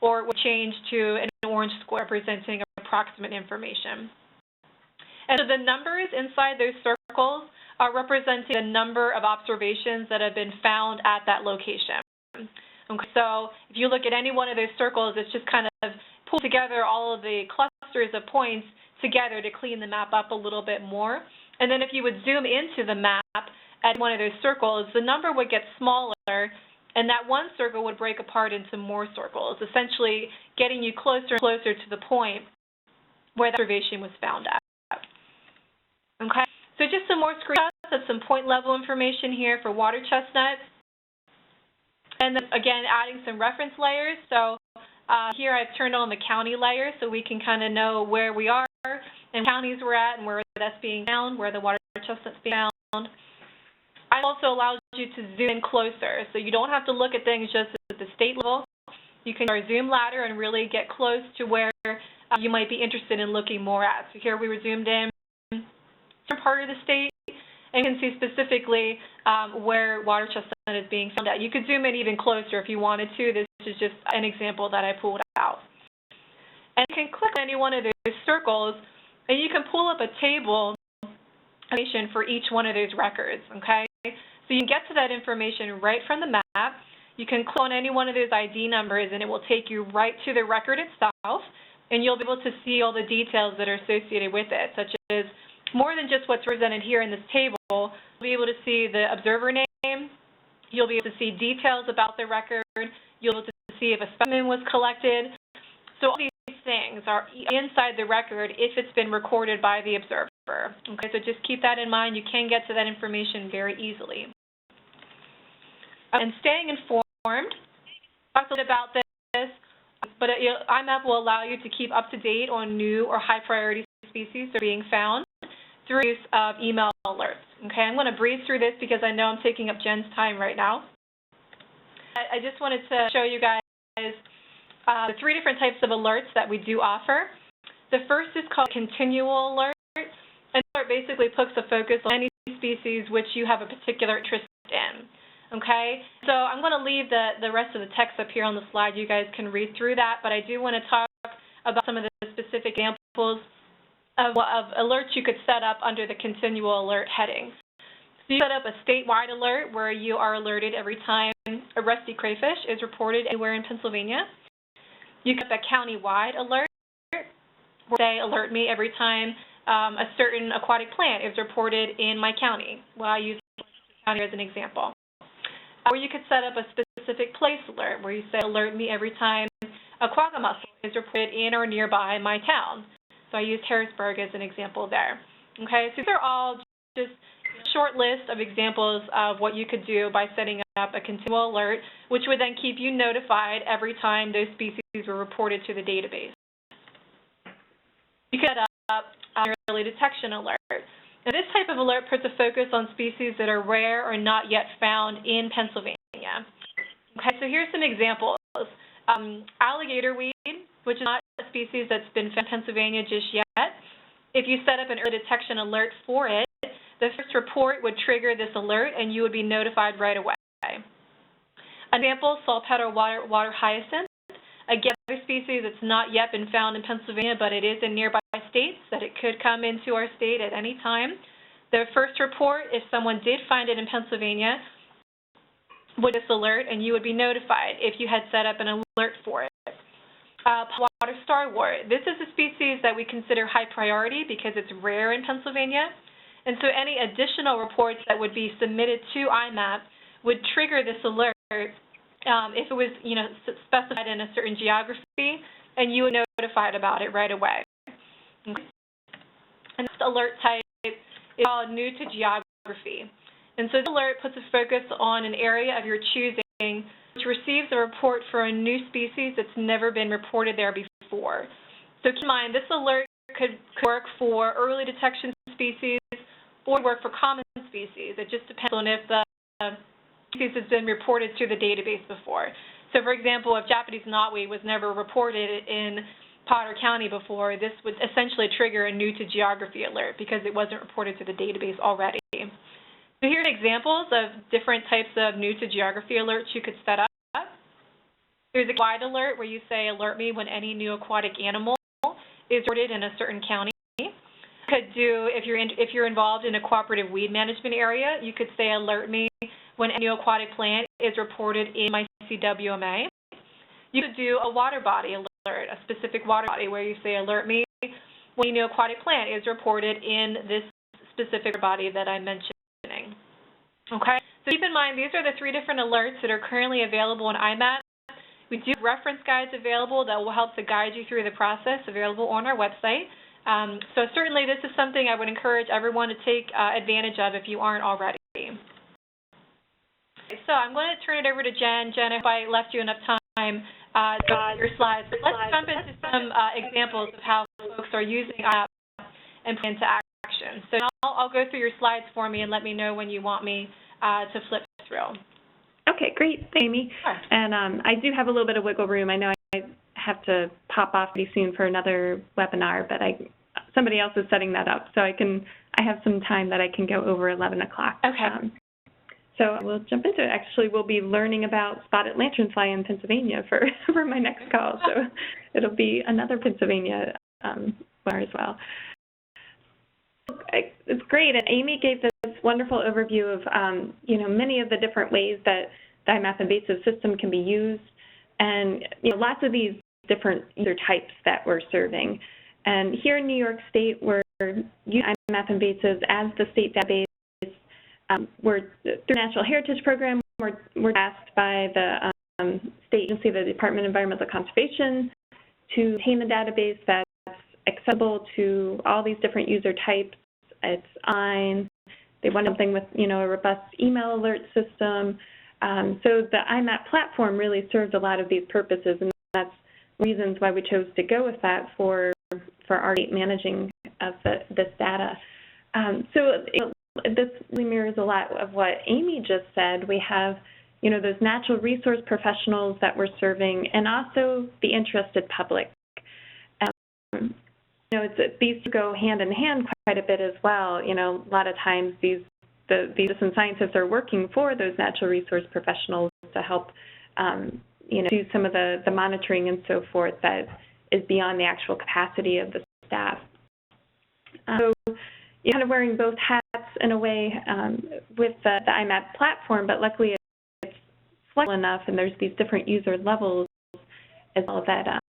or it would change to an orange square representing approximate information. And so the numbers inside those circles are representing the number of observations that have been found at that location. Okay, so if you look at any one of those circles, it's just kind of pull together all of the clusters of points together to clean the map up a little bit more. And then if you would zoom into the map at one of those circles, the number would get smaller, and that one circle would break apart into more circles, essentially getting you closer and closer to the point where the observation was found at. Okay, so just some more screenshots of some point level information here for water chestnut. And then again, adding some reference layers. So here I've turned on the county layer so we can kind of know where we are and counties we're at and where that's being found, where the water chestnut's being found. It also allows you to zoom in closer. So you don't have to look at things just at the state level. You can use our zoom ladder and really get close to where you might be interested in looking more at. So here we were zoomed in part of the state, and you can see specifically where water chestnut is being found at. You could zoom in even closer if you wanted to. This is just an example that I pulled out. And you can click on any one of those circles, and you can pull up a table information for each one of those records, okay? So you can get to that information right from the map. You can click on any one of those ID numbers, and it will take you right to the record itself, and you'll be able to see all the details that are associated with it, such as more than just what's presented here in this table. You'll be able to see the observer name. You'll be able to see details about the record. You'll be able to see if a specimen was collected. So all these things findings are inside the record if it's been recorded by the observer. Okay, so just keep that in mind. You can get to that information very easily. And staying informed, talked a little bit about this, but IMAP will allow you to keep up to date on new or high priority species that are being found through use of email alerts. Okay, I'm going to breeze through this because I know I'm taking up Jen's time right now. I just wanted to show you guys the three different types of alerts that we do offer. The first is called continual alert, and it basically puts a focus on any species which you have a particular interest in. Okay, so I'm going to leave the rest of the text up here on the slide. You guys can read through that, but I do want to talk about some of the specific examples of alerts you could set up under the continual alert heading. So you set up a statewide alert where you are alerted every time a rusty crayfish is reported anywhere in Pennsylvania. You can set up a county-wide alert where they alert me every time a certain aquatic plant is reported in my county. Well, I use county as an example. Or you could set up a specific place alert where you say alert me every time a quagga mussel is reported in or nearby my town. So I use Harrisburg as an example there. Okay, so these are all just a short list of examples of what you could do by setting up a continual alert, which would then keep you notified every time those species were reported to the database. You could set up an early detection alert. Now, this type of alert puts a focus on species that are rare or not yet found in Pennsylvania. Okay, so here's some examples. Alligator weed, which is not a species that's been found in Pennsylvania just yet. If you set up an early detection alert for it, the first report would trigger this alert and you would be notified right away. An example, saltpeter water hyacinth. Again, another species that's not yet been found in Pennsylvania, but it is in nearby states, that it could come into our state at any time. The first report, if someone did find it in Pennsylvania, would this alert, and you would be notified if you had set up an alert for it. Water starwort. This is a species that we consider high priority because it's rare in Pennsylvania, and so any additional reports that would be submitted to IMAP would trigger this alert if it was, specified in a certain geography, and you would be notified about it right away. Okay. And this alert type is called new to geography. And so this alert puts a focus on an area of your choosing which receives a report for a new species that's never been reported there before. So keep in mind, this alert could work for early detection species or work for common species. It just depends on if the species has been reported to the database before. So for example, if Japanese knotweed was never reported in Potter County before, this would essentially trigger a new to geography alert because it wasn't reported to the database already. So here are examples of different types of new to geography alerts you could set up. There's a wide alert where you say alert me when any new aquatic animal is reported in a certain county. You could do, if you're involved in a cooperative weed management area, you could say alert me when any new aquatic plant is reported in my CWMA. You could do a water body alert, a specific water body where you say alert me when a new aquatic plant is reported in this specific body that I'm mentioning. Okay, so keep in mind these are the three different alerts that are currently available on IMAP. We do have reference guides available that will help to guide you through the process, available on our website. So certainly this is something I would encourage everyone to take advantage of if you aren't already. So I'm going to turn it over to Jen. Jen, if I left you enough time to go through your slides, but let's jump into some examples of how folks are using IMAP and put into action. So I'll go through your slides for me and let me know when you want me to flip through. Okay, great, Amy. Sure. And I do have a little bit of wiggle room. I know I have to pop off pretty soon for another webinar, but somebody else is setting that up, so I have some time that I can go over 11 o'clock. Okay. So we'll jump into it. Actually, we'll be learning about spotted lanternfly in Pennsylvania for my next call, so it'll be another Pennsylvania webinar as well. It's great, and Amy gave this wonderful overview of many of the different ways that the iMapInvasive system can be used, and lots of these different user types that we're serving. And here in New York State, we're using iMapInvasives as the state database. We're through the Natural Heritage Program. We're asked by the state agency, the Department of Environmental Conservation, to maintain a database that's accessible to all these different user types. It's online. They want something with, a robust email alert system. So the iMap platform really serves a lot of these purposes, and that's reasons why we chose to go with that for our managing of this data. This really mirrors a lot of what Amy just said. We have, those natural resource professionals that we're serving, and also the interested public. These go hand in hand quite a bit as well. A lot of times the citizen scientists are working for those natural resource professionals to help, do some of the monitoring and so forth that is beyond the actual capacity of the staff. So you're kind of wearing both hats in a way with the iMap platform, but luckily it's flexible enough, and there's these different user levels as well that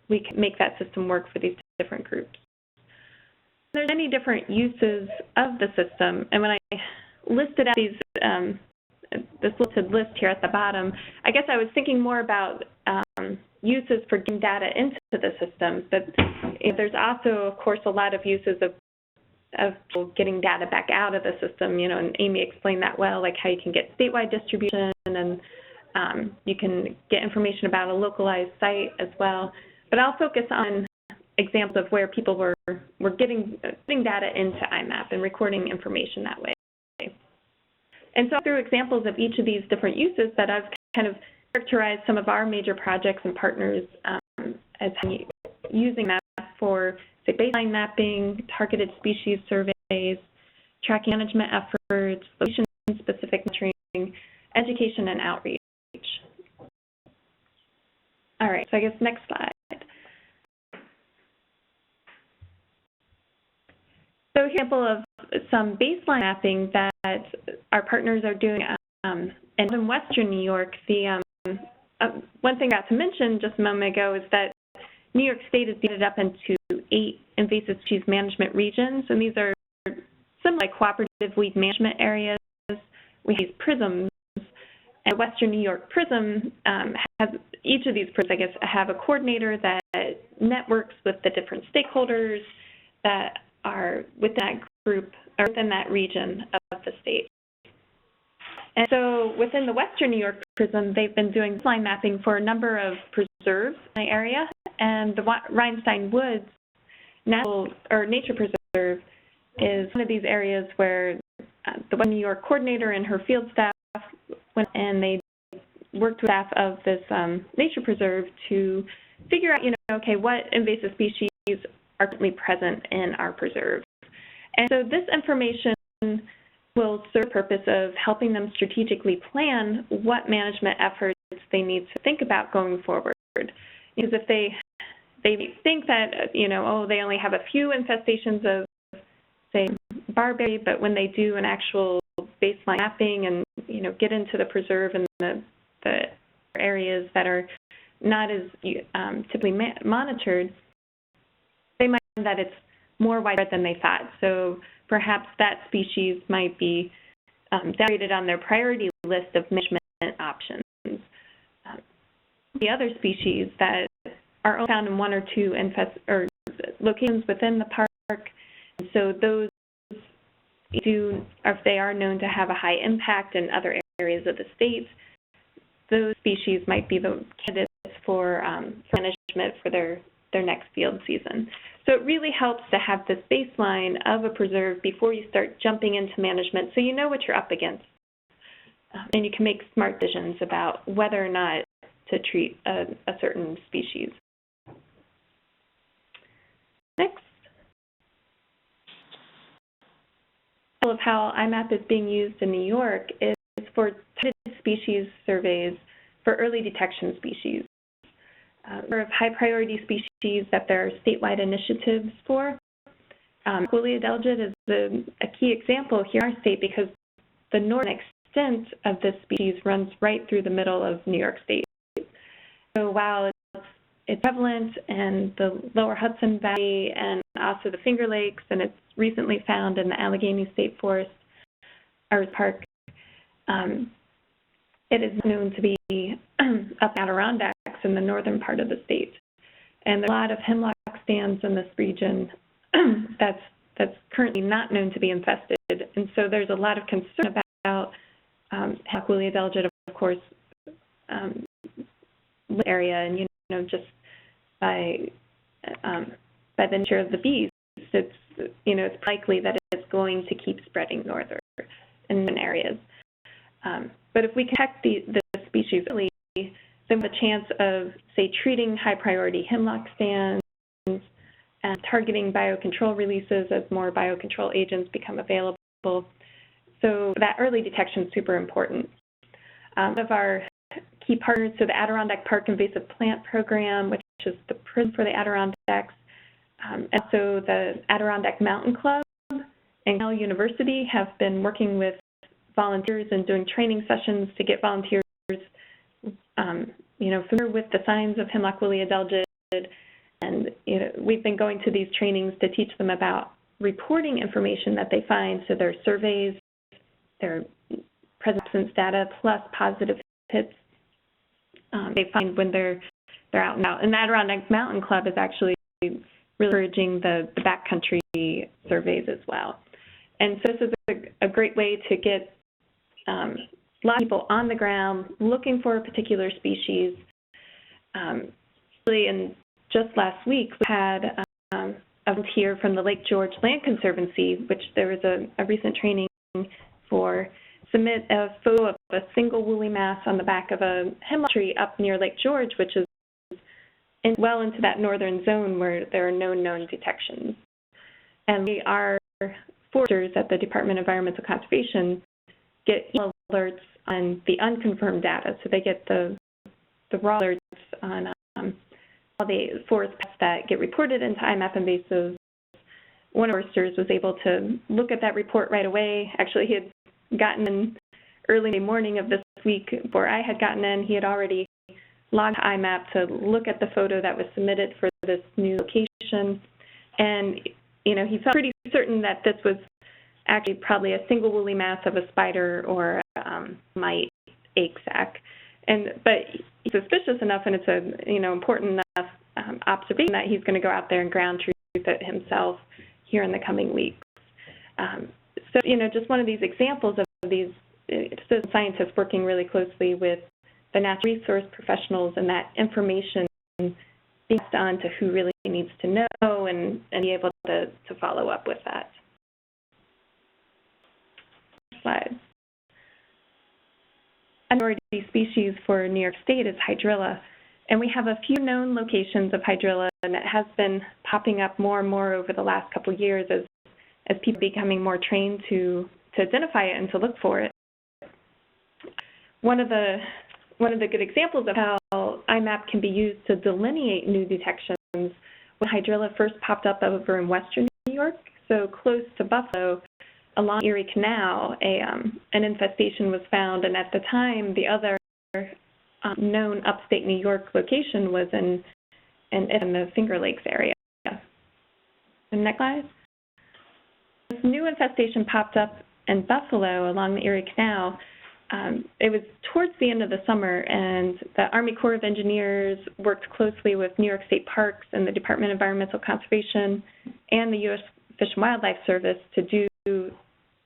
we can make that system work for these different groups. There's many different uses of the system, and when I listed out these, this listed list here at the bottom, I guess I was thinking more about uses for getting data into the system, but there's also, of course, a lot of uses of getting data back out of the system, and Amy explained that well, like how you can get statewide distribution, and you can get information about a localized site as well. But I'll focus on examples of where people were getting data into iMap and recording information that way. And so through examples of each of these different uses that I've kind of characterized some of our major projects and partners as using that for, say, baseline mapping, targeted species surveys, tracking management efforts, location-specific monitoring, education, and outreach. All right, so I guess next slide. So here's an example of some baseline mapping that our partners are doing in Western New York. The one thing I got to mention just a moment ago is that New York State is divided up into 8 invasive species management regions, and these are similar like cooperative weed management areas. We have these prisms, and Western New York prism has, each of these prisms, I guess, have a coordinator that networks with the different stakeholders that are within that group or within that region of the state. And so within the Western New York prism, they've been doing baseline mapping for a number of preserves in the area, and the Rhinestone Woods Nature Preserve is one of these areas where the Western New York coordinator and her field staff went and they worked with staff of this nature preserve to figure out, okay, what invasive species are currently present in our preserve. And so this information will serve the purpose of helping them strategically plan what management efforts they need to think about going forward. Because if they think that, they only have a few infestations of, say, barberry, but when they do an actual baseline mapping and, get into the preserve and the areas that are not as typically monitored, they might find that it's more widespread than they thought. So perhaps that species might be downgraded on their priority list of management options. The other species that are only found in 1 or 2 locations within the park, and so those if they are known to have a high impact in other areas of the state, those species might be the candidates for management for their next field season. So it really helps to have this baseline of a preserve before you start jumping into management, so you know what you're up against. And you can make smart decisions about whether or not to treat a certain species. Next. Of how iMap is being used in New York is for targeted species surveys for early detection species. Of high priority species that there are statewide initiatives for. Coolea delegate is a key example here in our state because the northern extent of this species runs right through the middle of New York State. So while it's prevalent in the lower Hudson Valley and also the Finger Lakes, and it's recently found in the Allegheny State Forest or Park, it is known to be up Adirondacks in the northern part of the state. And there are a lot of hemlock stands in this region that's currently not known to be infested. And so there's a lot of concern about hemlock woolly adelgid, of course, area, and just by the nature of the bees, it's likely that it's going to keep spreading northern in areas. But if we detect the species early, then we have a chance of, say, treating high-priority hemlock stands and targeting biocontrol releases as more biocontrol agents become available. So that early detection is super important. One of our key partners, so the Adirondack Park Invasive Plant Program, which is the prism for the Adirondacks, and so the Adirondack Mountain Club and Cornell University have been working with volunteers and doing training sessions to get volunteers, familiar with the signs of hemlock woolly adelgid. And we've been going to these trainings to teach them about reporting information that they find, so their surveys, their presence data, plus positive hits they find when they're out and out. And the Adirondack Mountain Club is actually really encouraging the backcountry surveys as well. And so this is a great way to get a lot of people on the ground looking for a particular species. And just last week, we had a volunteer from the Lake George Land Conservancy, which there was a recent training for, submit a photo of a single woolly mass on the back of a hemlock tree up near Lake George, which is well into that northern zone where there are no known detections. And we are foresters at the Department of Environmental Conservation get email alerts on the unconfirmed data, so they get the raw alerts on all the forest pests that get reported into iMapInvasives. One of our foresters was able to look at that report right away. Actually, he had gotten in early morning of this week before I had gotten in. He had already logged to IMAP to look at the photo that was submitted for this new location. And, he felt pretty certain that this was actually probably a single woolly mass of a spider or mite egg sac. But he's suspicious enough, and it's important enough observation that he's going to go out there and ground truth it himself here in the coming weeks. So just one of these examples of these citizen scientists working really closely with the natural resource professionals, and that information being passed on to who really needs to know and be able to follow up with that. Slide. A minority species for New York State is hydrilla, and we have a few known locations of hydrilla, and it has been popping up more and more over the last couple of years as people are becoming more trained to identify it and to look for it. One of the good examples of how iMap can be used to delineate new detections when hydrilla first popped up over in western New York, so close to Buffalo, along Erie Canal, an infestation was found, and at the time, the other known upstate New York location was in the Finger Lakes area. And next slide. This new infestation popped up in Buffalo along the Erie Canal. It was towards the end of the summer, and the Army Corps of Engineers worked closely with New York State Parks and the Department of Environmental Conservation and the U.S. Fish and Wildlife Service to do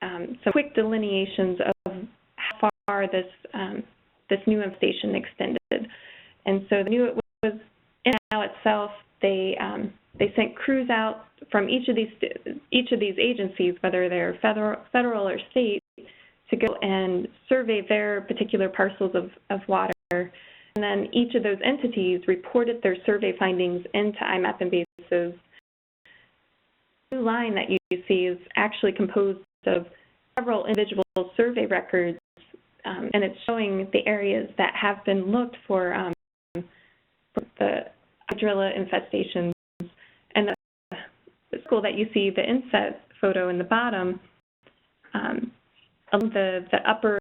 some quick delineations of how far this new infestation extended. And so they knew it was in and out itself. They sent crews out from each of these agencies, whether they're federal or state, to go and survey their particular parcels of water. And then each of those entities reported their survey findings into iMapInvasives. The blue line that you see is actually composed of several individual survey records, and it's showing the areas that have been looked for the hydrilla infestations. And the school that you see, the inset photo in the bottom, along the upper,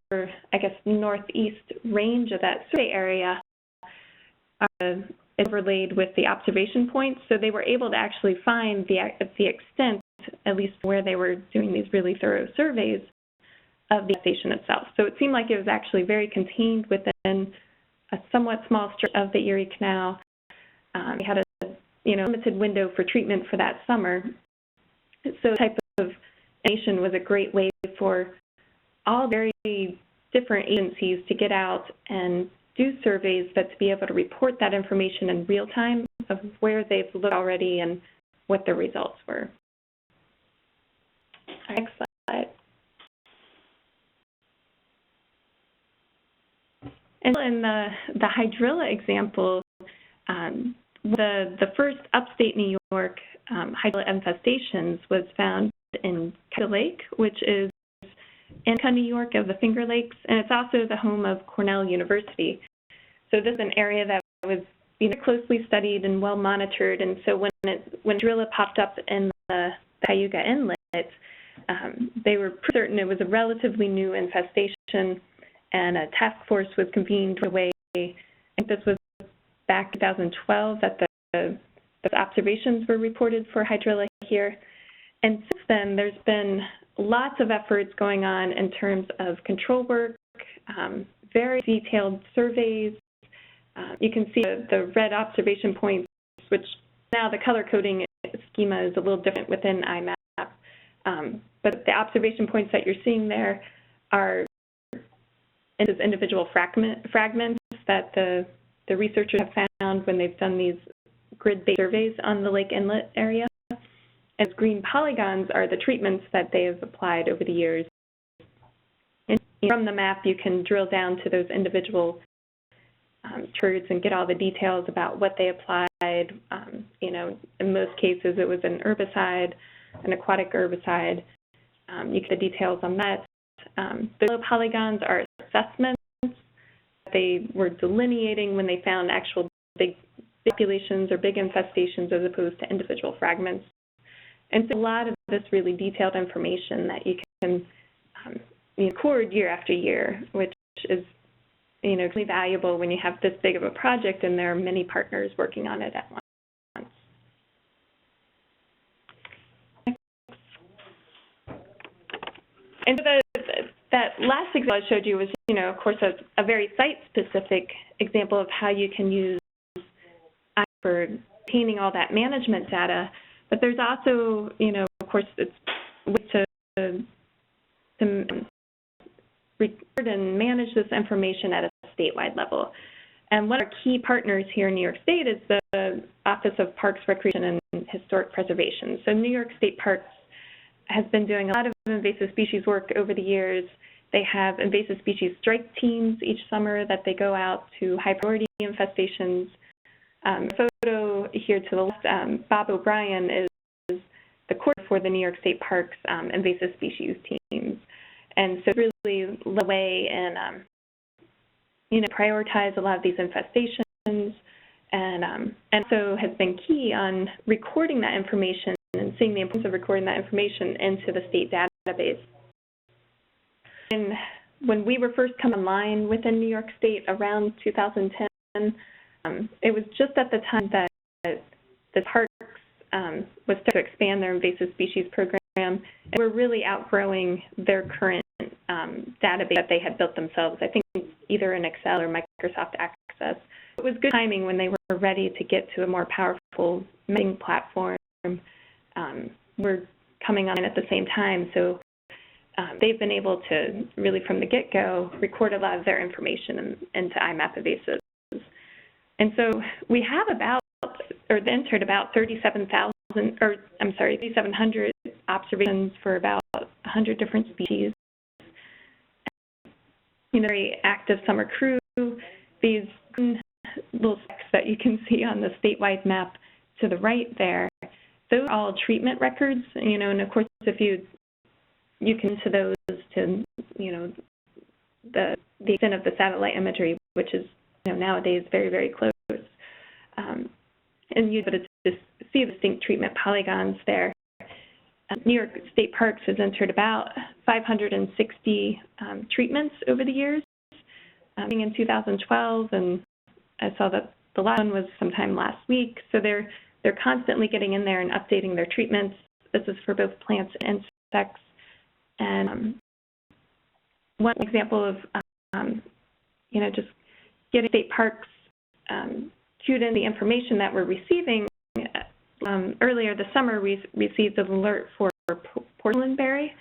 northeast range of that survey area is overlaid with the observation points, so they were able to actually find the extent, at least where they were doing these really thorough surveys, of the station itself. So it seemed like it was actually very contained within a somewhat small strip of the Erie Canal. We had limited window for treatment for that summer. So the type of information was a great way for all very different agencies to get out and do surveys, but to be able to report that information in real time of where they've looked already and what the results were. Next slide. And in the hydrilla example, the first upstate New York hydrilla infestations was found in Cayuga Lake, which is in New York of the Finger Lakes, and it's also the home of Cornell University. So this is an area that was closely studied and well monitored, and so when hydrilla popped up in the Cayuga Inlet, they were pretty certain it was a relatively new infestation, and a task force was convened away. I think this was back in 2012 that the observations were reported for hydrilla here. And since then, there's been lots of efforts going on in terms of control work, very detailed surveys. You can see the red observation points, which now the color coding schema is a little different within IMAP. But the observation points that you're seeing there are individual fragments that the researchers have found when they've done these grid-based surveys on the lake inlet area. As green polygons are the treatments that they have applied over the years. And from the map, you can drill down to those individual turds and get all the details about what they applied. In most cases, it was an herbicide, an aquatic herbicide. You get the details on that. The yellow polygons are assessments that they were delineating when they found actual big populations or big infestations as opposed to individual fragments. And so a lot of this really detailed information that you can record year after year, which is really valuable when you have this big of a project and there are many partners working on it at once. And so that last example I showed you was, of course, a very site-specific example of how you can use for obtaining all that management data. But there's also, of course, it's ways to record and manage this information at a statewide level. And one of our key partners here in New York State is the Office of Parks, Recreation, and Historic Preservation. So New York State Parks has been doing a lot of invasive species work over the years. They have invasive species strike teams each summer that they go out to high priority infestations. The photo here to the left, Bob O'Brien is the coordinator for the New York State Parks invasive species teams. And so really led the way and, prioritize a lot of these infestations and so has been key on recording that information and seeing the importance of recording that information into the state database. And when we were first coming online within New York State around 2010, it was just at the time that the parks was starting to expand their invasive species program, and we're really outgrowing their current database that they had built themselves, I think either in Excel or Microsoft Access. It was good timing when they were ready to get to a more powerful mapping platform. We're coming on at the same time, so they've been able to really from the get-go record a lot of their information into iMapInvasives. And so we have entered about 3,700 observations for about 100 different species. Very active summer crew. These little specks that you can see on the statewide map to the right there, those are all treatment records. And of course, if you can to those to the extent of the satellite imagery, which is nowadays very, very close. And you'd be able to just see distinct treatment polygons there. New York State Parks has entered about 560 treatments over the years, in 2012, and I saw that the last one was sometime last week. So they're constantly getting in there and updating their treatments. This is for both plants and insects. And one example of just getting state parks queued in the information that we're receiving earlier this summer, we received an alert for porcelainberry,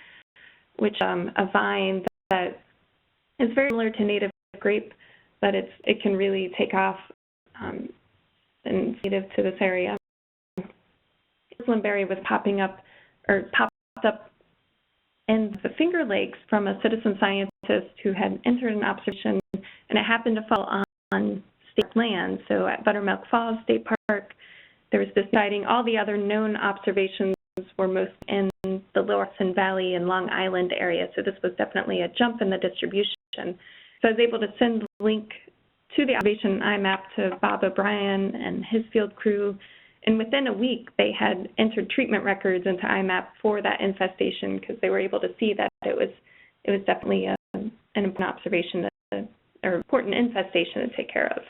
which a vine that is very similar to native grape, but it can really take off and native to this area. Porcelainberry was popped up in the Finger Lakes from a citizen scientist who had entered an observation, and it happened to fall on state land. So at Buttermilk Falls State Park, there was this sighting. All the other known observations were most in the Lower Hudson Valley and Long Island area, so this was definitely a jump in the distribution. So I was able to send a link to the observation IMAP to Bob O'Brien and his field crew, and within a week they had entered treatment records into IMAP for that infestation because they were able to see that it was definitely an important observation or important infestation to take care of.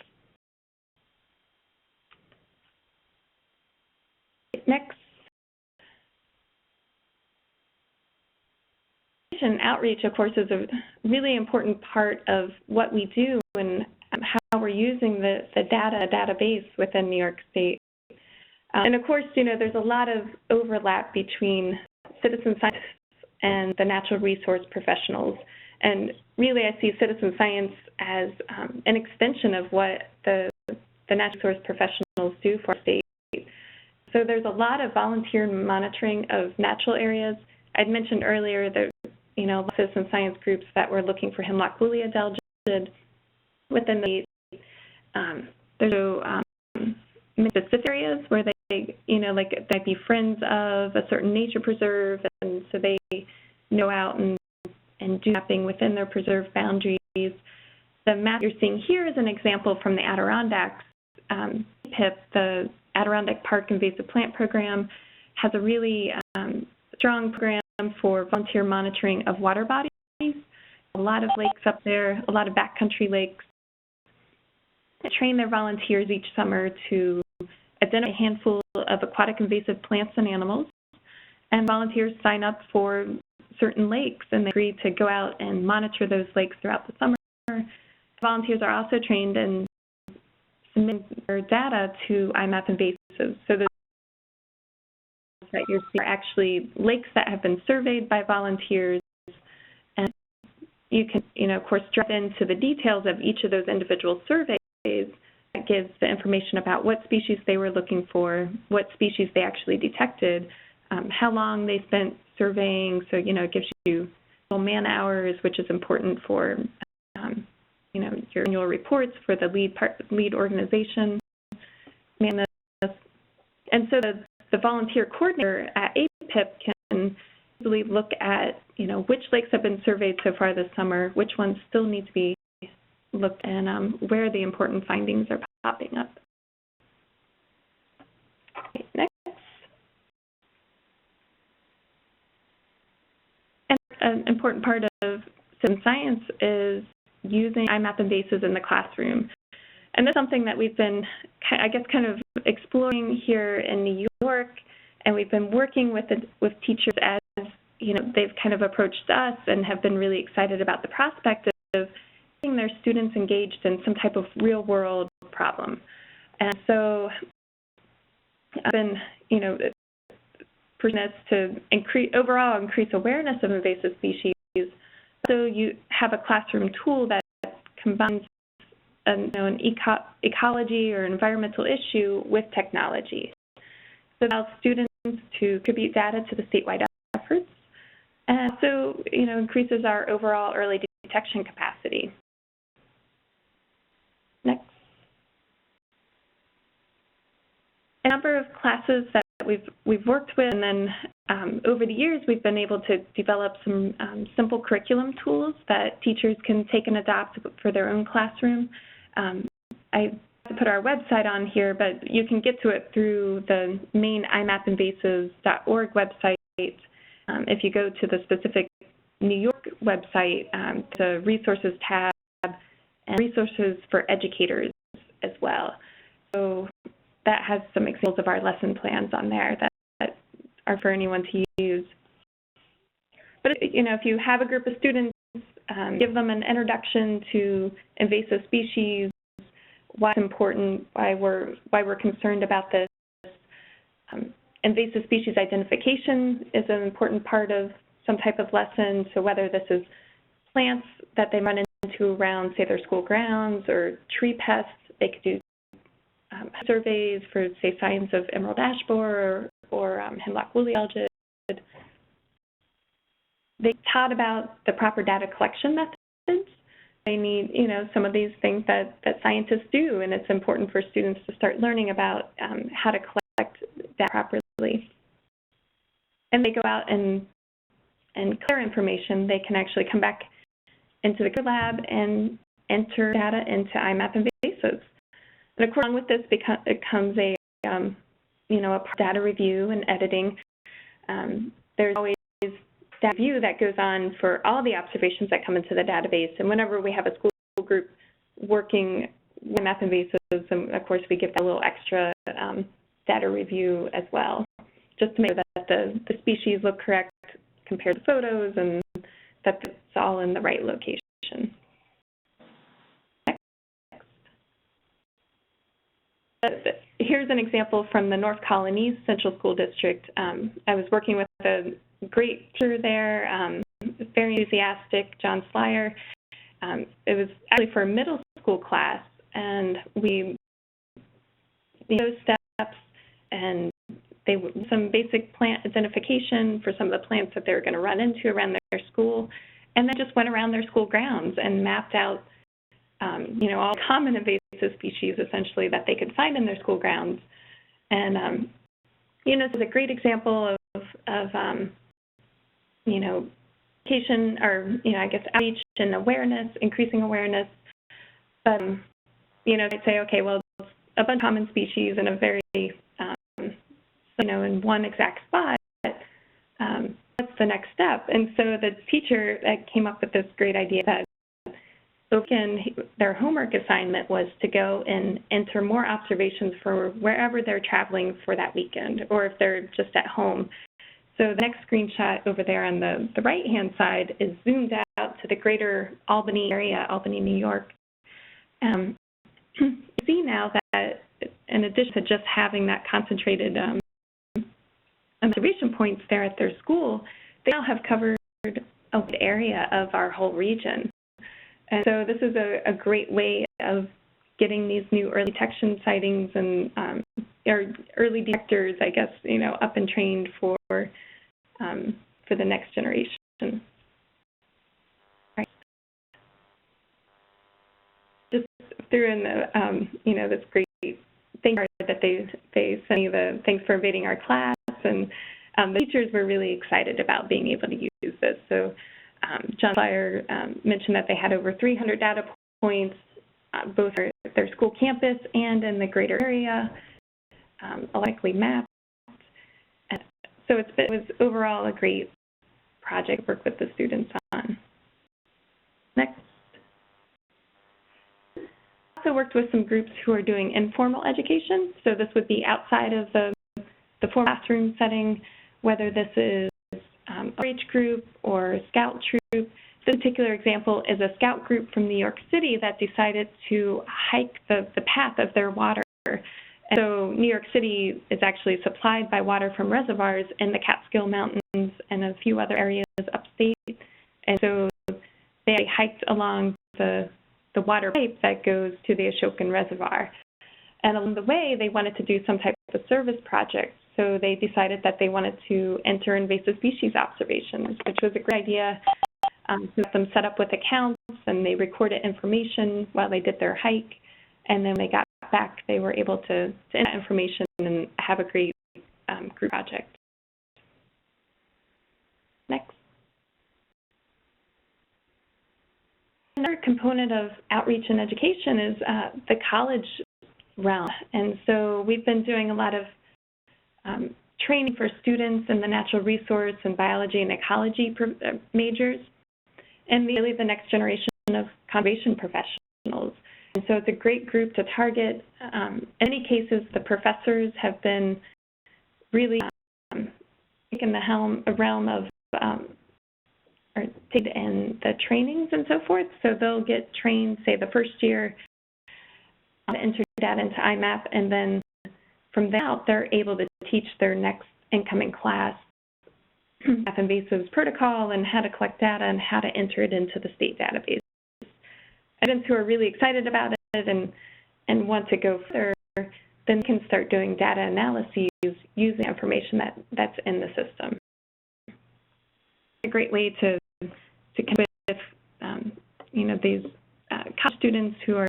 Next. Outreach, of course, is a really important part of what we do and how we're using the database within New York State. And of course, there's a lot of overlap between citizen scientists and the natural resource professionals. And really, I see citizen science as an extension of what the natural resource professionals do for our state. So there's a lot of volunteer monitoring of natural areas. I'd mentioned earlier that citizen science groups that were looking for hemlock woolly adelgid within the there's specific areas where they like they might be friends of a certain nature preserve, and so they go out and do mapping within their preserve boundaries. The map you're seeing here is an example from the Adirondacks. PIP, the Adirondack Park Invasive Plant Program, has a really strong program for volunteer monitoring of water bodies. A lot of lakes up there, a lot of backcountry lakes. They train their volunteers each summer to identify a handful of aquatic invasive plants and animals, and volunteers sign up for certain lakes and they agree to go out and monitor those lakes throughout the summer. Volunteers are also trained in submitting their data to iMapInvasives. So those that you're seeing are actually lakes that have been surveyed by volunteers, and you can, of course, drop into the details of each of those individual surveys. That gives the information about what species they were looking for, what species they actually detected, how long they spent surveying. So, it gives you man hours, which is important for, your annual reports for the lead organization. And so the volunteer coordinator at APIP can easily look at, which lakes have been surveyed so far this summer, which ones still need to be looked at, and where the important findings are popping up. Okay, next. And an important part of citizen science is using iMapInvasives in the classroom. And that's something that we've been, I guess, kind of exploring here in New York, and we've been working with teachers as, they've kind of approached us and have been really excited about the prospect of getting their students engaged in some type of real-world problem. And so I've been, pushing us to increase awareness of invasive species. So you have a classroom tool that combines an ecology or environmental issue with technology. So it allows students to contribute data to the statewide efforts, and also, increases our overall early detection capacity. Next. A number of classes that we've worked with, and then over the years we've been able to develop some simple curriculum tools that teachers can take and adopt for their own classroom. I have to put our website on here, but you can get to it through the main iMapInvasives.org website. If you go to the specific New York website, the resources tab and resources for educators as well. So that has some examples of our lesson plans on there that are for anyone to use. But if you have a group of students, give them an introduction to invasive species, why it's important, why we're concerned about this, invasive species identification is an important part of some type of lesson. So whether this is plants that they run into around, say, their school grounds, or tree pests, they could do surveys for, say, signs of emerald ash borer or hemlock woolly algid. They taught about the proper data collection methods. They need, some of these things that scientists do, and it's important for students to start learning about how to collect data properly. And they go out and clear information. They can actually come back into the lab and enter data into iMapInvasives. And of course, along with this comes a data review and editing. There's always data review that goes on for all the observations that come into the database. And whenever we have a school group working with iMapInvasives, and of course we give that a little extra data review as well, just to make sure that the species look correct compared to photos and that it's all in the right location. Here's an example from the North Colonies Central School District. I was working with a great teacher there, very enthusiastic, John Slyer. It was actually for a middle school class, and we those steps, and some basic plant identification for some of the plants that they were going to run into around their school, and then just went around their school grounds and mapped out all common invasive species, essentially, that they could find in their school grounds. And, this is a great example of education, or, outreach and awareness, increasing awareness. But, they'd say, okay, well, it's a bunch of common species in a very, in one exact spot. What's the next step? And so the teacher came up with this great idea that their homework assignment was to go and enter more observations for wherever they're traveling for that weekend, or if they're just at home. So the next screenshot over there on the right-hand side is zoomed out to the greater Albany area, Albany, New York. You see now that in addition to just having that concentrated observation points there at their school, they now have covered a wide area of our whole region. And so this is a great way of getting these new early detection sightings and or early detectors, up and trained for the next generation. Right. Just threw in the this great thing that they sent me, the thanks for invading our class, and the teachers were really excited about being able to use this. So John Slyer mentioned that they had over 300 data points, both at their school campus and in the greater area, electronically mapped. So it was overall a great project to work with the students on. Next. I also worked with some groups who are doing informal education. So this would be outside of the formal classroom setting, whether this is a RH group or a scout troop. This particular example is a scout group from New York City that decided to hike the path of their water. And so New York City is actually supplied by water from reservoirs in the Catskill Mountains and a few other areas upstate. And so they hiked along the water pipe that goes to the Ashokan Reservoir. And along the way, they wanted to do some type of service project. So they decided that they wanted to enter invasive species observations, which was a great idea. To get them set up with accounts, and they recorded information while they did their hike. And then when they got back, they were able to enter that information and have a great group project. Next. Another component of outreach and education is the college realm. And so we've been doing a lot of training for students in the natural resource and biology and ecology majors, and really the next generation of conservation professionals. And so it's a great group to target. In many cases, the professors have been really taking the realm of or in the trainings and so forth. So they'll get trained, say, the first year, enter data into IMAP, and then from then out, they're able to teach their next incoming class iMapInvasives protocol and how to collect data and how to enter it into the state database. Students who are really excited about it and want to go further, then can start doing data analyses using information that's in the system. A great way to connect with these college students who are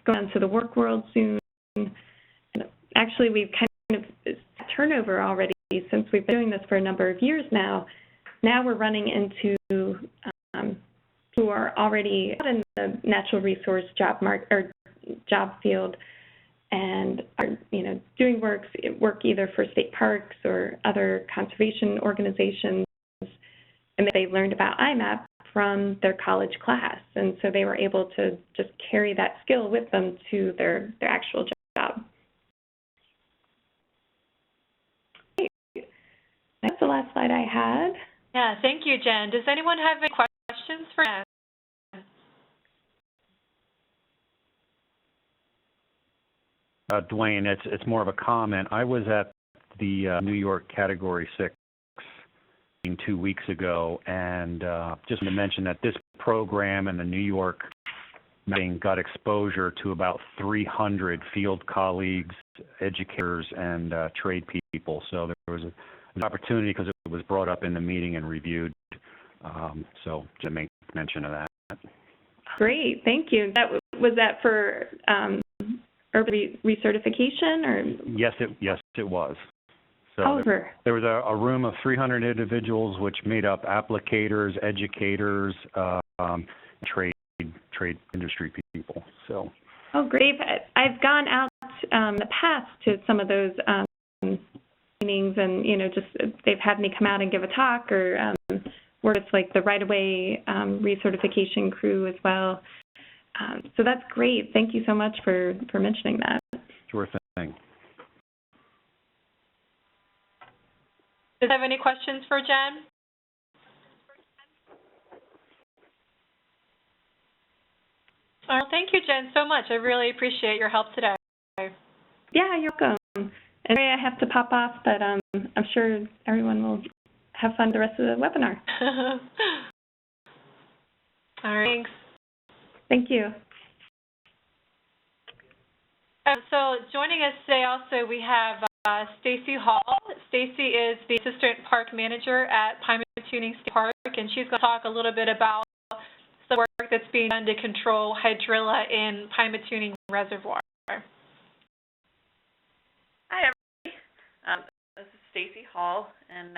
going into the work world soon. And actually, we've kind of turnover already since we've been doing this for a number of years now. Now we're running into who are already out in the natural resource job field and are doing work either for state parks or other conservation organizations, and they learned about iMap from their college class, and so they were able to just carry that skill with them to their actual job. That's the last slide I had. Yeah, thank you, Jen. Does anyone have any questions for Jen? Dwayne, it's more of a comment. I was at the New York Category 6 meeting 2 weeks ago, and just to mention that this program and the New York meeting got exposure to about 300 field colleagues, educators, and trade people. So there was an opportunity because it was brought up in the meeting and reviewed. So to make mention of that. Great, thank you. Was that for urban recertification, or? Yes, it was. So there was a room of 300 individuals, which made up applicators, educators, trade industry people. So. Oh, great! I've gone out in the past to some of those meetings, and just they've had me come out and give a talk, or work with like the right-of-way recertification crew as well. So that's great. Thank you so much for mentioning that. Sure thing. Does have any questions for Jen? Well, thank you, Jen, so much. I really appreciate your help today. Yeah, you're welcome. And I have to pop off, but I'm sure everyone will have fun the rest of the webinar. All right, thanks. Thank you. So joining us today also we have Stacie Hall. Stacie is the Assistant Park Manager at Pymatuning State Park, and she's going to talk a little bit about the work that's being done to control hydrilla in Pymatuning Reservoir. Hi, everybody. This is Stacie Hall, and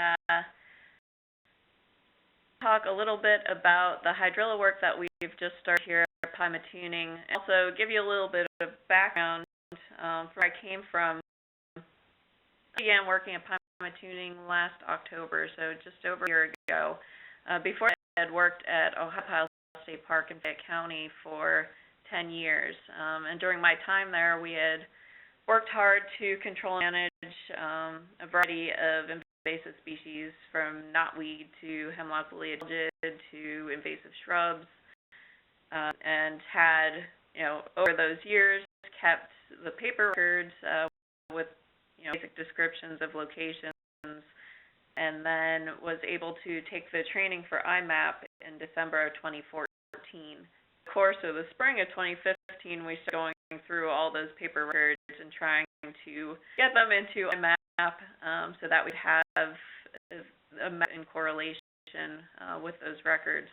talk a little bit about the hydrilla work that we've just started here at Pymatuning. Also give you a little bit of background from where I came from. I began working at Pymatuning last October, so just over a year ago. Before I had worked at Ohio State Park in Fayette County for 10 years. And during my time there, we had worked hard to control and manage a variety of invasive species, from knotweed to hemlock woolly to invasive shrubs, and had, over those years, kept the paper records with, basic descriptions of locations, and then was able to take the training for iMap in December of 2014. Of course, of the spring of 2015, we started going through all those paper records and trying to get them into iMap so that we'd have a map in correlation with those records.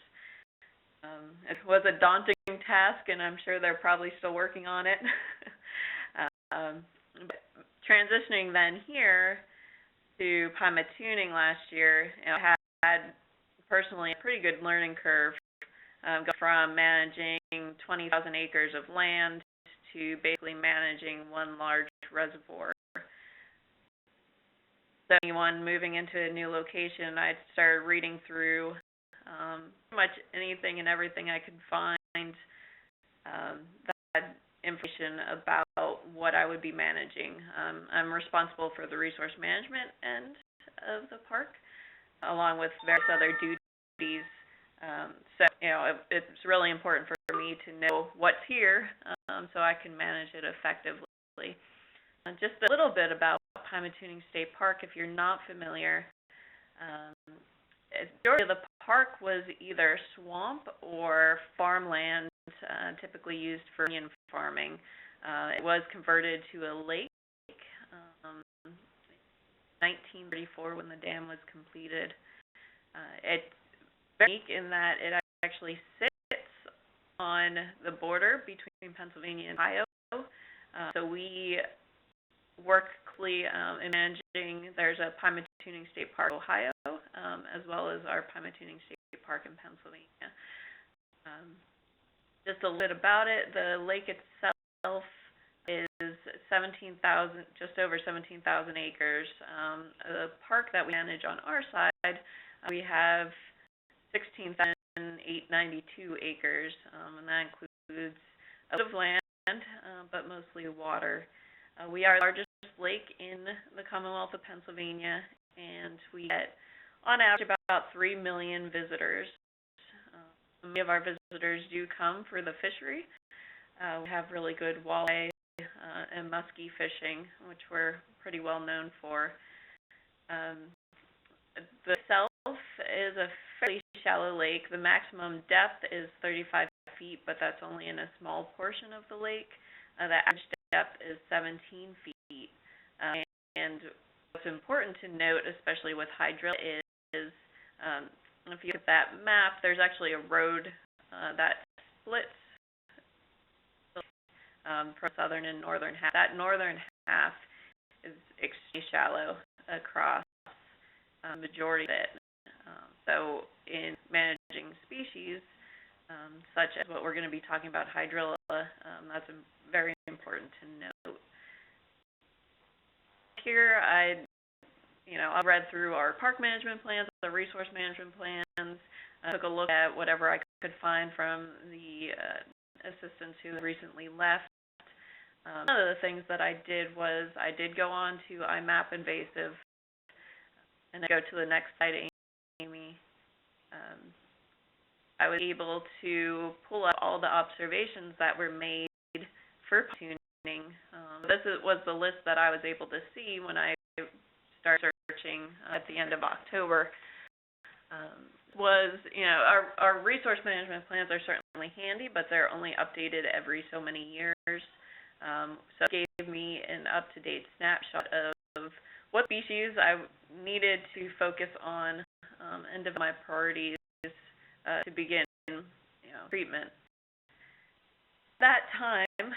It was a daunting task, and I'm sure they're probably still working on it. But transitioning then here to Pymatuning last year, I had personally a pretty good learning curve, going from managing 20,000 acres of land to basically managing one large reservoir. So anyone moving into a new location, I started reading through pretty much anything and everything I could find that information about what I would be managing. I'm responsible for the resource management end of the park, along with various other duties. So, it's really important for me to know what's here so I can manage it effectively. just a little bit about Pymatuning State Park, if you're not familiar. The majority of the park was either swamp or farmland, typically used for onion farming. It was converted to a lake in 1934 when the dam was completed. It's very unique in that it actually sits on the border between Pennsylvania and Ohio. So we work closely in managing. There's a Pymatuning State Park, Ohio, as well as our Pymatuning State Park in Pennsylvania. Just a little bit about it. The lake itself is just over 17,000 acres. The park that we manage on our side, we have 16,892 acres, and that includes a bit of land, but mostly water. We are the largest lake in the Commonwealth of Pennsylvania, and we get, on average, about 3 million visitors. Many of our visitors do come for the fishery. We have really good walleye and muskie fishing, which we're pretty well known for. The itself is a fairly shallow lake. The maximum depth is 35 feet, but that's only in a small portion of the lake. The average depth is 17 feet. And what's important to note, especially with hydrilla, is if you look at that map, there's actually a road that splits from southern and northern half. That northern half is extremely shallow across the majority of it. So in managing species, such as what we're going to be talking about, hydrilla, that's very important to note. Here, I read through our park management plans, the resource management plans, took a look at whatever I could find from the assistants who recently left. One of the things that I did was I did go on to iMapInvasives, and I go to the next slide, Amy. I was able to pull up all the observations that were made for tuning. This was the list that I was able to see when I started searching at the end of October. Our resource management plans are certainly handy, but they're only updated every so many years. So it gave me an up-to-date snapshot of what species I needed to focus on and divide my priorities to begin treatment. At that time,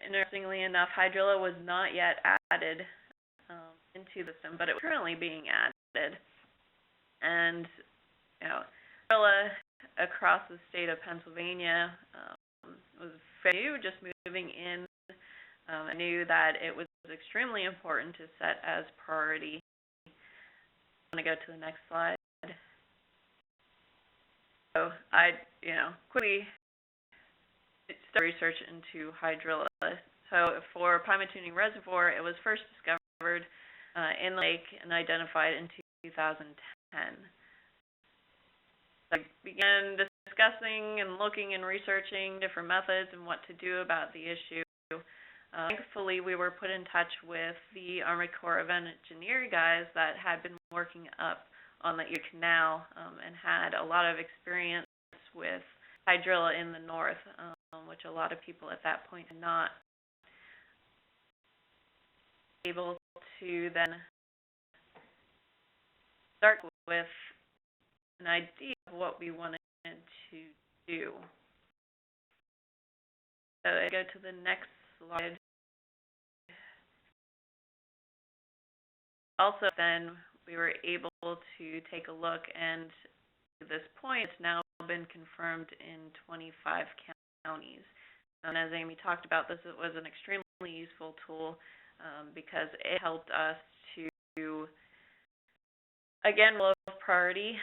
interestingly enough, hydrilla was not yet added into the system, but it was currently being added. And hydrilla across the state of Pennsylvania was very new, just moving in. I knew that it was extremely important to set as priority. I'm going to go to the next slide. So I, quickly started research into hydrilla. So for Pymatuning Reservoir, it was first discovered in the lake and identified in 2010. I began discussing and looking and researching different methods and what to do about the issue. Thankfully, we were put in touch with the Army Corps of Engineer guys that had been working up on the Erie Canal and had a lot of experience with hydrilla in the north, which a lot of people at that point had not. Able to then start with an idea of what we wanted to do. So I go to the next slide. Also, then we were able to take a look, and to this point, it's now been confirmed in 25 counties. And as Amy talked about, this was an extremely useful tool because it helped us to, again, low priority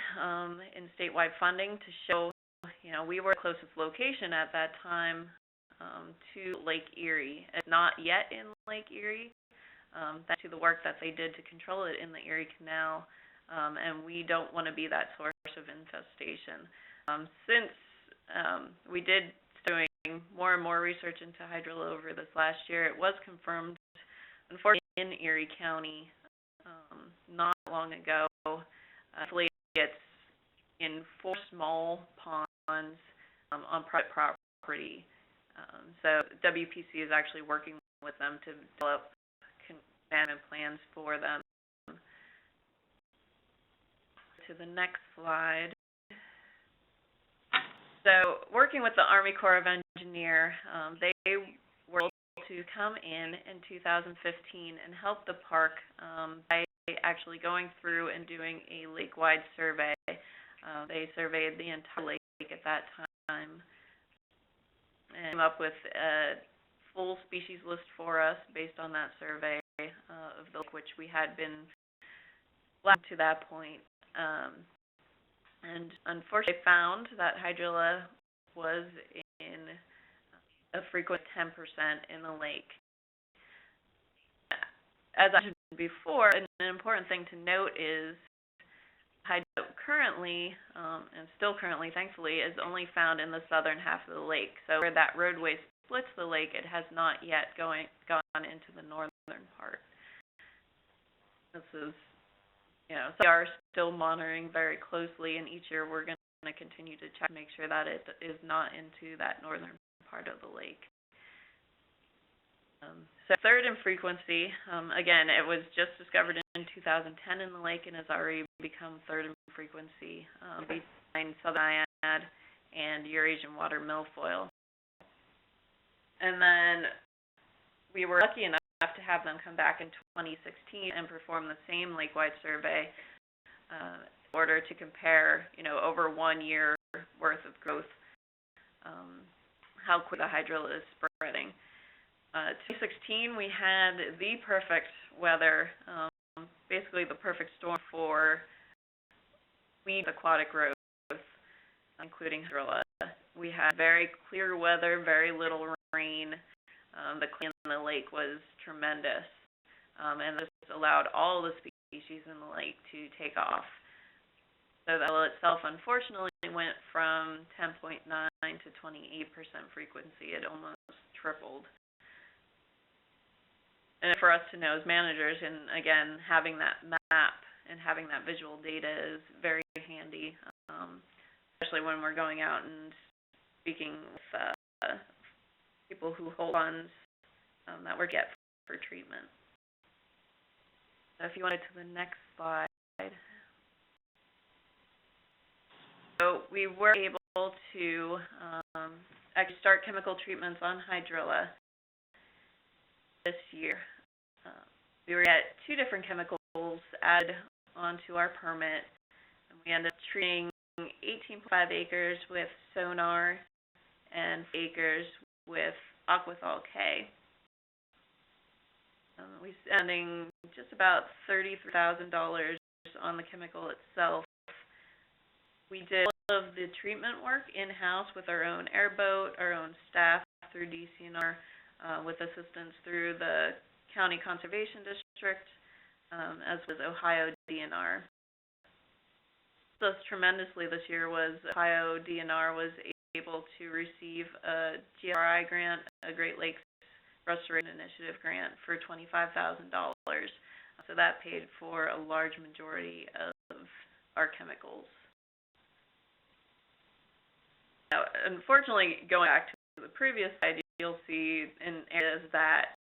in statewide funding to show, we were the closest location at that time to Lake Erie. It's not yet in Lake Erie, thanks to the work that they did to control it in the Erie Canal, and we don't want to be that source of infestation. Since we did start doing more and more research into hydrilla over this last year, it was confirmed unfortunately in Erie County not long ago. Actually, it's in 4 small ponds on private property. So WPC is actually working with them to develop management plans for them. To the next slide. So working with the Army Corps of Engineers, they were able to come in 2015 and help the park by actually going through and doing a lake-wide survey. They surveyed the entire lake at that time and came up with a full species list for us based on that survey of the lake, which we had been left to that point. And unfortunately found that hydrilla was in a frequent 10% in the lake. As I mentioned before, an important thing to note is hydrilla currently, and still currently, thankfully, is only found in the southern half of the lake. So where that roadway splits the lake, it has not yet gone into the northern part. This is, so we are still monitoring very closely, and each year we're going to continue to check to make sure that it is not into that northern part of the lake. So third in frequency, again, it was just discovered in 2010 in the lake and has already become third in frequency behind southern naiad and Eurasian water milfoil. And then we were lucky enough to have them come back in 2016 and perform the same lake-wide survey in order to compare, over 1 year worth of growth, how quick the hydrilla is spreading. 2016, we had the perfect weather, basically the perfect storm for weed aquatic growth, including hydrilla. We had very clear weather, very little rain. The clean in the lake was tremendous, and this allowed all the species in the lake to take off. So the hydrilla itself, unfortunately, went from 10.9 to 28% frequency. It almost tripled. And for us to know as managers, and again, having that map and having that visual data is very handy, especially when we're going out and speaking with people who hold funds that we get for treatment. So if you wanted to the next slide. So we were able to actually start chemical treatments on hydrilla this year. We were at 2 different chemicals added onto our permit, and we ended up treating 18.5 acres with Sonar and acres with Aquathol K. We're spending just about $33,000 on the chemical itself. We did all of the treatment work in-house with our own airboat, our own staff through DCNR, with assistance through the County Conservation District, as was Ohio DNR. So tremendously this year was Ohio DNR was able to receive a GRI grant, a Great Lakes Restoration Initiative grant for $25,000. So that paid for a large majority of our chemicals. Now, unfortunately, going back to the previous slide, you'll see in areas that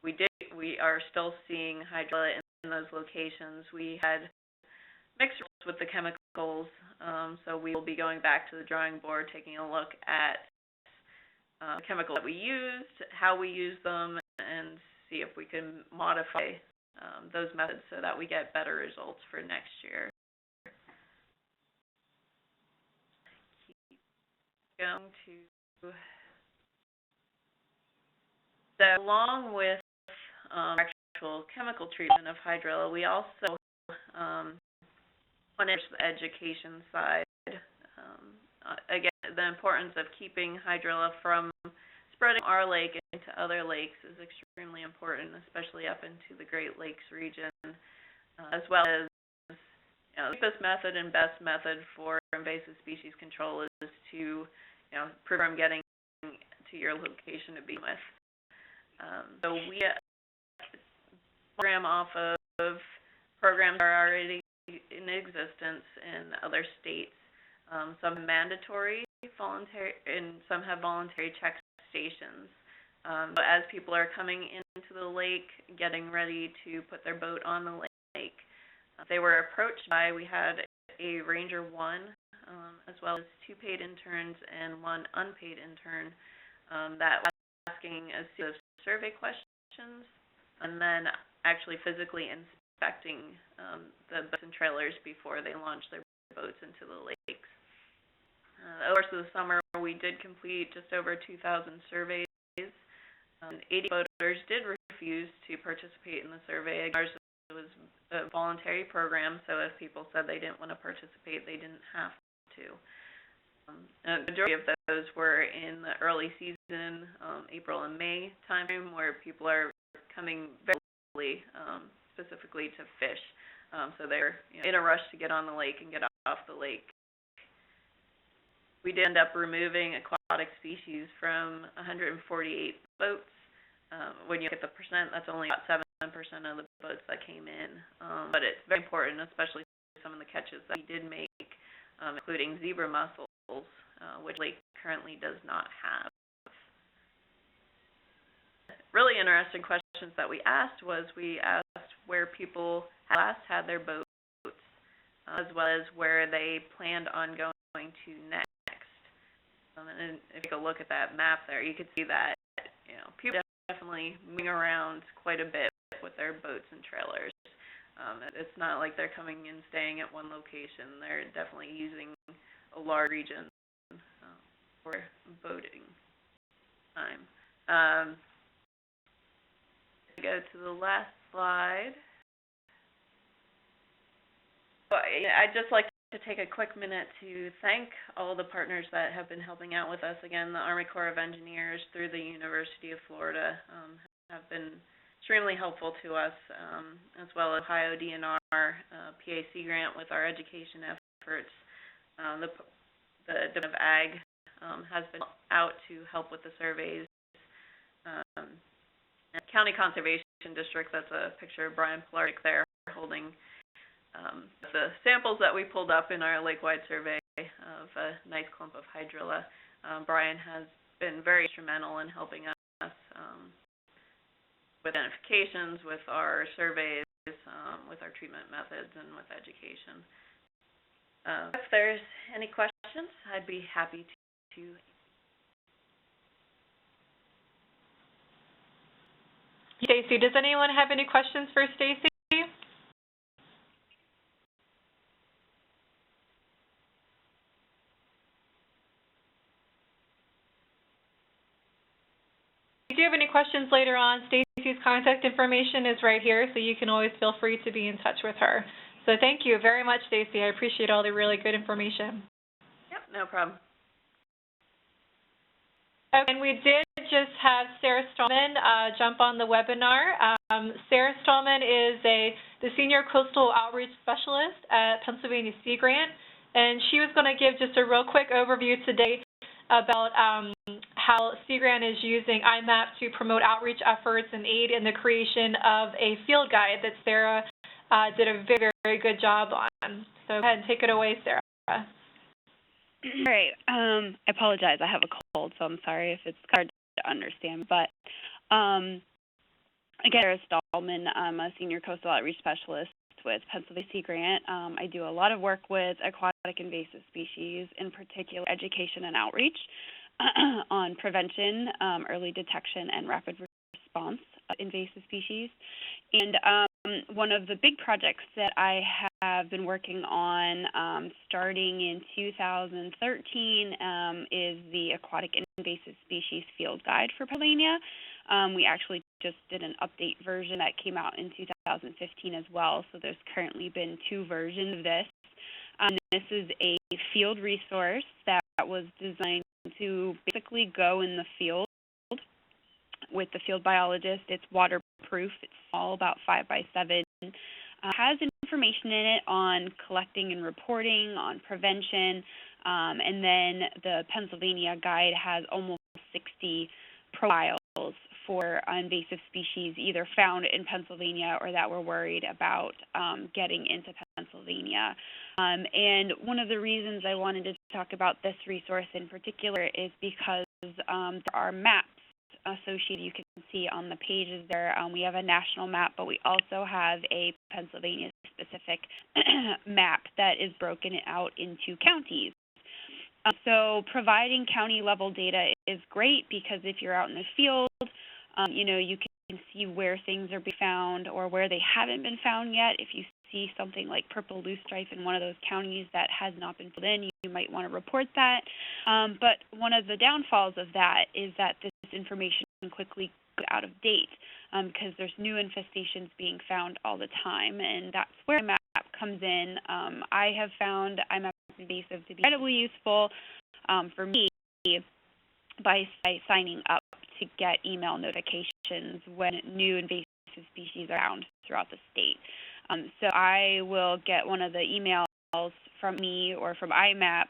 we are still seeing hydrilla in those locations. We had mixed with the chemicals, so we will be going back to the drawing board, taking a look at the chemicals that we used, how we use them, and see if we can modify those methods so that we get better results for next year. Keep going to. So along with actual chemical treatment of hydrilla, we also on the education side, again, the importance of keeping hydrilla from spreading our lake into other lakes is extremely important, especially up into the Great Lakes region, as well as the cheapest method and best method for invasive species control is to prevent from getting to your location to be with. So we program off of programs that are already in existence in other states. Some mandatory, voluntary, and some have voluntary check stations. But as people are coming into the lake, getting ready to put their boat on the lake, they were approached by, we had a Ranger 1, as well as 2 paid interns and 1 unpaid intern that was asking a series of survey questions and then actually physically inspecting the boats and trailers before they launched their boats into the lakes. Over the course of the summer, we did complete just over 2,000 surveys. 80 boaters did refuse to participate in the survey. Ours was a voluntary program, so if people said they didn't want to participate, they didn't have to. The majority of those were in the early season, April and May timeframe, where people are coming very early, specifically to fish. So they're in a rush to get on the lake and get off the lake. We did end up removing aquatic species from 148 boats. When you look at the percent, that's only about 7% of the boats that came in. But it's very important, especially some of the catches that we did make, including zebra mussels, which the lake currently does not have. Really interesting questions that we asked was we asked where people last had their boats, as well as where they planned on going to next. And if you take a look at that map there, you can see that people are definitely moving around quite a bit with their boats and trailers. It's not like they're coming and staying at one location. They're definitely using a large region for boating time. Go to the last slide. I'd just like to take a quick minute to thank all the partners that have been helping out with us. Again, the Army Corps of Engineers through the University of Florida have been extremely helpful to us, as well as Ohio DNR, PAC grant with our education efforts. The Department of Ag has been out to help with the surveys. County Conservation District, that's a picture of Brian Polarczyk there holding the samples that we pulled up in our lake-wide survey of a nice clump of hydrilla. Brian has been very instrumental in helping us with identifications, with our surveys, with our treatment methods, and with education. If there's any questions, I'd be happy to. Stacie, does anyone have any questions for Stacie? If you have any questions later on, Stacie's contact information is right here, so you can always feel free to be in touch with her. So thank you very much, Stacie. I appreciate all the really good information. Yep, no problem. And we did just have Sara Stahlman jump on the webinar. Sara Stahlman is the Senior Coastal Outreach Specialist at Pennsylvania Sea Grant, and she was going to give just a real quick overview today about how Sea Grant is using iMap to promote outreach efforts and aid in the creation of a field guide that Sara did a very, very good job on. So go ahead and take it away, Sara. All right. I apologize. I have a cold, so I'm sorry if it's hard to understand. But again, Sara Stahlman. I'm a Senior Coastal Outreach Specialist with Pennsylvania Sea Grant. I do a lot of work with aquatic invasive species, in particular education and outreach on prevention, early detection, and rapid response of invasive species. And one of the big projects that I have been working on starting in 2013 is the Aquatic Invasive Species Field Guide for Pennsylvania. We actually just did an update version that came out in 2015 as well, so there's currently been 2 versions of this. This is a field resource that was designed to basically go in the field with the field biologist. It's waterproof. It's all about 5 by 7. Has information in it on collecting and reporting, on prevention, and then the Pennsylvania guide has almost 60 profiles for invasive species either found in Pennsylvania or that we're worried about getting into Pennsylvania. And one of the reasons I wanted to talk about this resource in particular is because there are maps associated. You can see on the pages there. We have a national map, but we also have a Pennsylvania-specific map that is broken out into counties. So providing county-level data is great because if you're out in the field, you can see where things are being found or where they haven't been found yet. If you see something like purple loosestrife in one of those counties that has not been filled in, you might want to report that. But one of the downfalls of that is that this information can quickly go out of date because there's new infestations being found all the time, and that's where IMAP comes in. I have found iMapInvasive to be incredibly useful for me by signing up to get email notifications when new invasive species are found throughout the state. So I will get one of the emails from me or from IMAP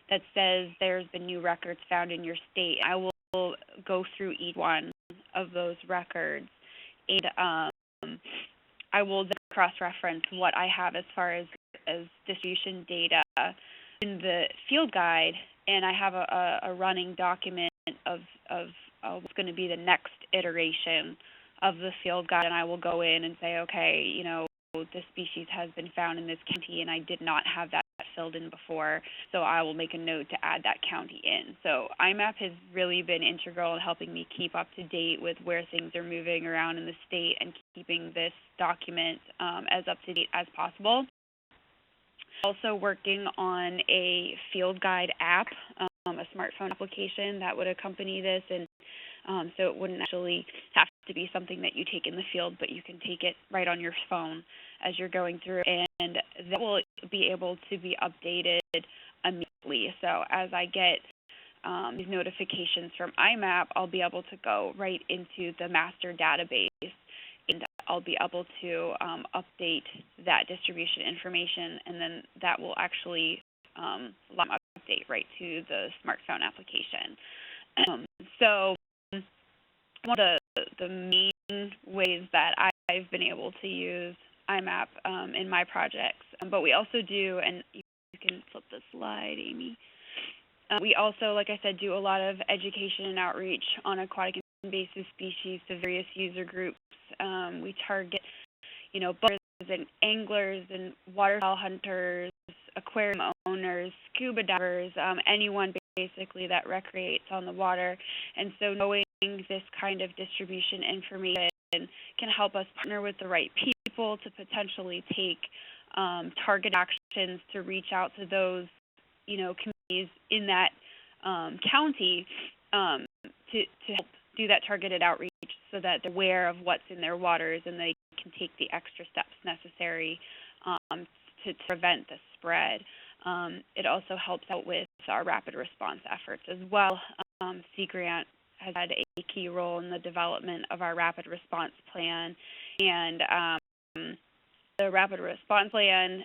that says there's been new records found in your state. I will go through each one of those records, and I will cross-reference what I have as far as distribution data in the field guide, and I have a running document of what's going to be the next iteration of the field guide, and I will go in and say, okay, this species has been found in this county, and I did not have that filled in before, so I will make a note to add that county in. So IMAP has really been integral in helping me keep up to date with where things are moving around in the state and keeping this document as up to date as possible. Also working on a field guide app, a smartphone application that would accompany this, and so it wouldn't actually have to be something that you take in the field, but you can take it right on your phone as you're going through, and that will be able to be updated immediately. So as I get these notifications from IMAP, I'll be able to go right into the master database, and I'll be able to update that distribution information, and then that will actually update right to the smartphone application. So one of the main ways that I've been able to use IMAP in my projects, but we also do, and you can flip the slide, Amy. We also, like I said, do a lot of education and outreach on aquatic invasive species to various user groups. We target, boaters and anglers and waterfowl hunters, aquarium owners, scuba divers, anyone basically that recreates on the water. And so knowing this kind of distribution information can help us partner with the right people to potentially take target actions to reach out to those, communities in that county to help do that targeted outreach so that they're aware of what's in their waters and they can take the extra steps necessary to prevent the spread. It also helps out with our rapid response efforts as well. Sea Grant has had a key role in the development of our rapid response plan, and the rapid response plan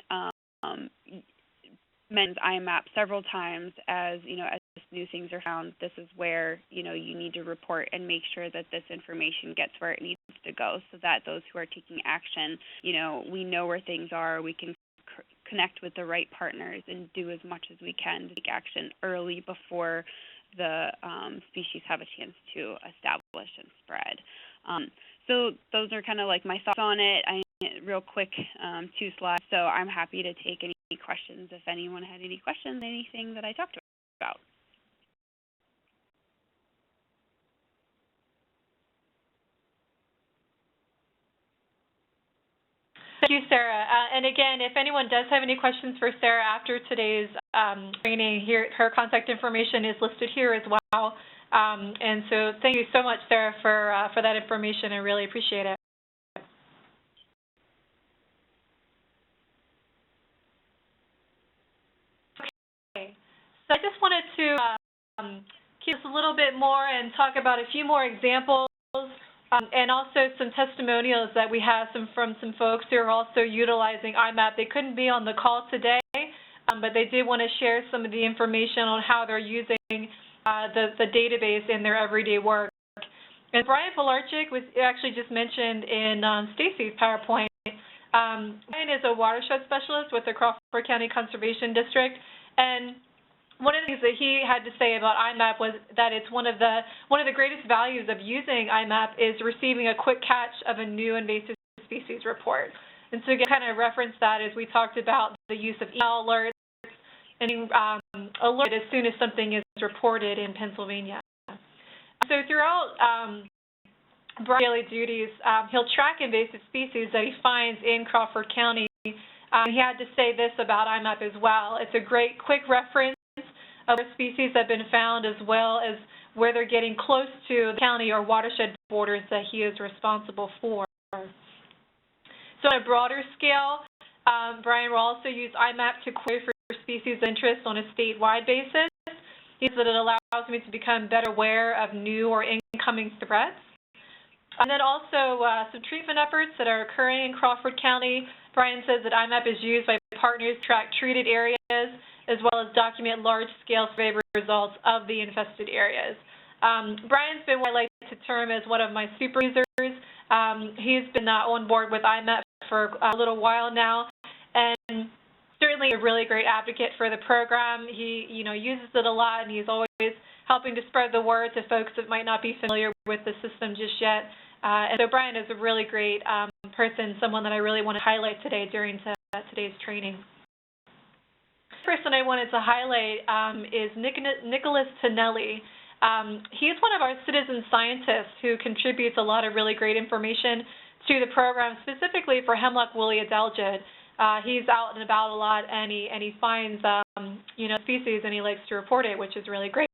mentions IMAP several times as, as new things are found. This is where, you need to report and make sure that this information gets where it needs to go so that those who are taking action, we know where things are, we can connect with the right partners and do as much as we can to take action early before the species have a chance to establish and spread. So those are kind of like my thoughts on it. Real quick, 2 slides. So I'm happy to take any questions if anyone had any questions, anything that I talked about. Thank you, Sara. And again, if anyone does have any questions for Sara after today's training, her contact information is listed here as well. And so thank you so much, Sara, for that information. I really appreciate it. Okay. So I just wanted to keep us a little bit more and talk about a few more examples. And also some testimonials that we have from some folks who are also utilizing IMAP. They couldn't be on the call today, but they did want to share some of the information on how they're using the database in their everyday work. And Brian Pilarczyk was actually just mentioned in Stacie's PowerPoint. Brian is a watershed specialist with the Crawford County Conservation District, and one of the things that he had to say about IMAP was that it's one of the greatest values of using IMAP is receiving a quick catch of a new invasive species report. And so again, kind of reference that as we talked about the use of email alerts and alert as soon as something is reported in Pennsylvania. So throughout Brian's daily duties, he'll track invasive species that he finds in Crawford County. He had to say this about IMAP as well. It's a great quick reference of species that have been found, as well as where they're getting close to the county or watershed borders that he is responsible for. So on a broader scale, Brian will also use IMAP to query for species of interest on a statewide basis. He says that it allows me to become better aware of new or incoming threats. And then also some treatment efforts that are occurring in Crawford County. Brian says that IMAP is used by partners to track treated areas, as well as document large-scale survey results of the infested areas. Brian's been what I like to term as one of my super users. He's been on board with IMAP for a little while now, and certainly a really great advocate for the program. He, uses it a lot, and he's always helping to spread the word to folks that might not be familiar with the system just yet. And so Brian is a really great person, someone that I really want to highlight today during today's training. The person I wanted to highlight is Nicholas Tonelli. He's one of our citizen scientists who contributes a lot of really great information to the program, specifically for hemlock woolly adelgid. He's out and about a lot, and he finds species, and he likes to report it, which is really great.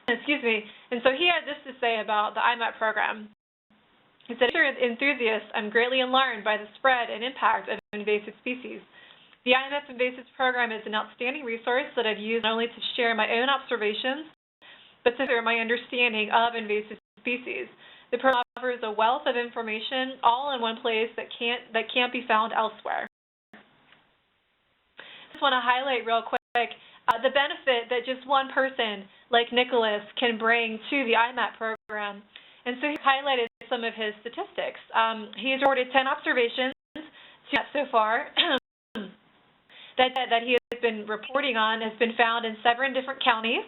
Excuse me. And so he had this to say about the IMAP program. He said, "As an enthusiast, I'm greatly alarmed by the spread and impact of invasive species. The iMapInvasives program is an outstanding resource that I've used not only to share my own observations, but to share my understanding of invasive species. The program offers a wealth of information all in one place that can't be found elsewhere." I just want to highlight real quick the benefit that just one person like Nicholas can bring to the IMAP program. And so he highlighted some of his statistics. He's reported 10 observations so far that he has been reporting on, has been found in 7 different counties.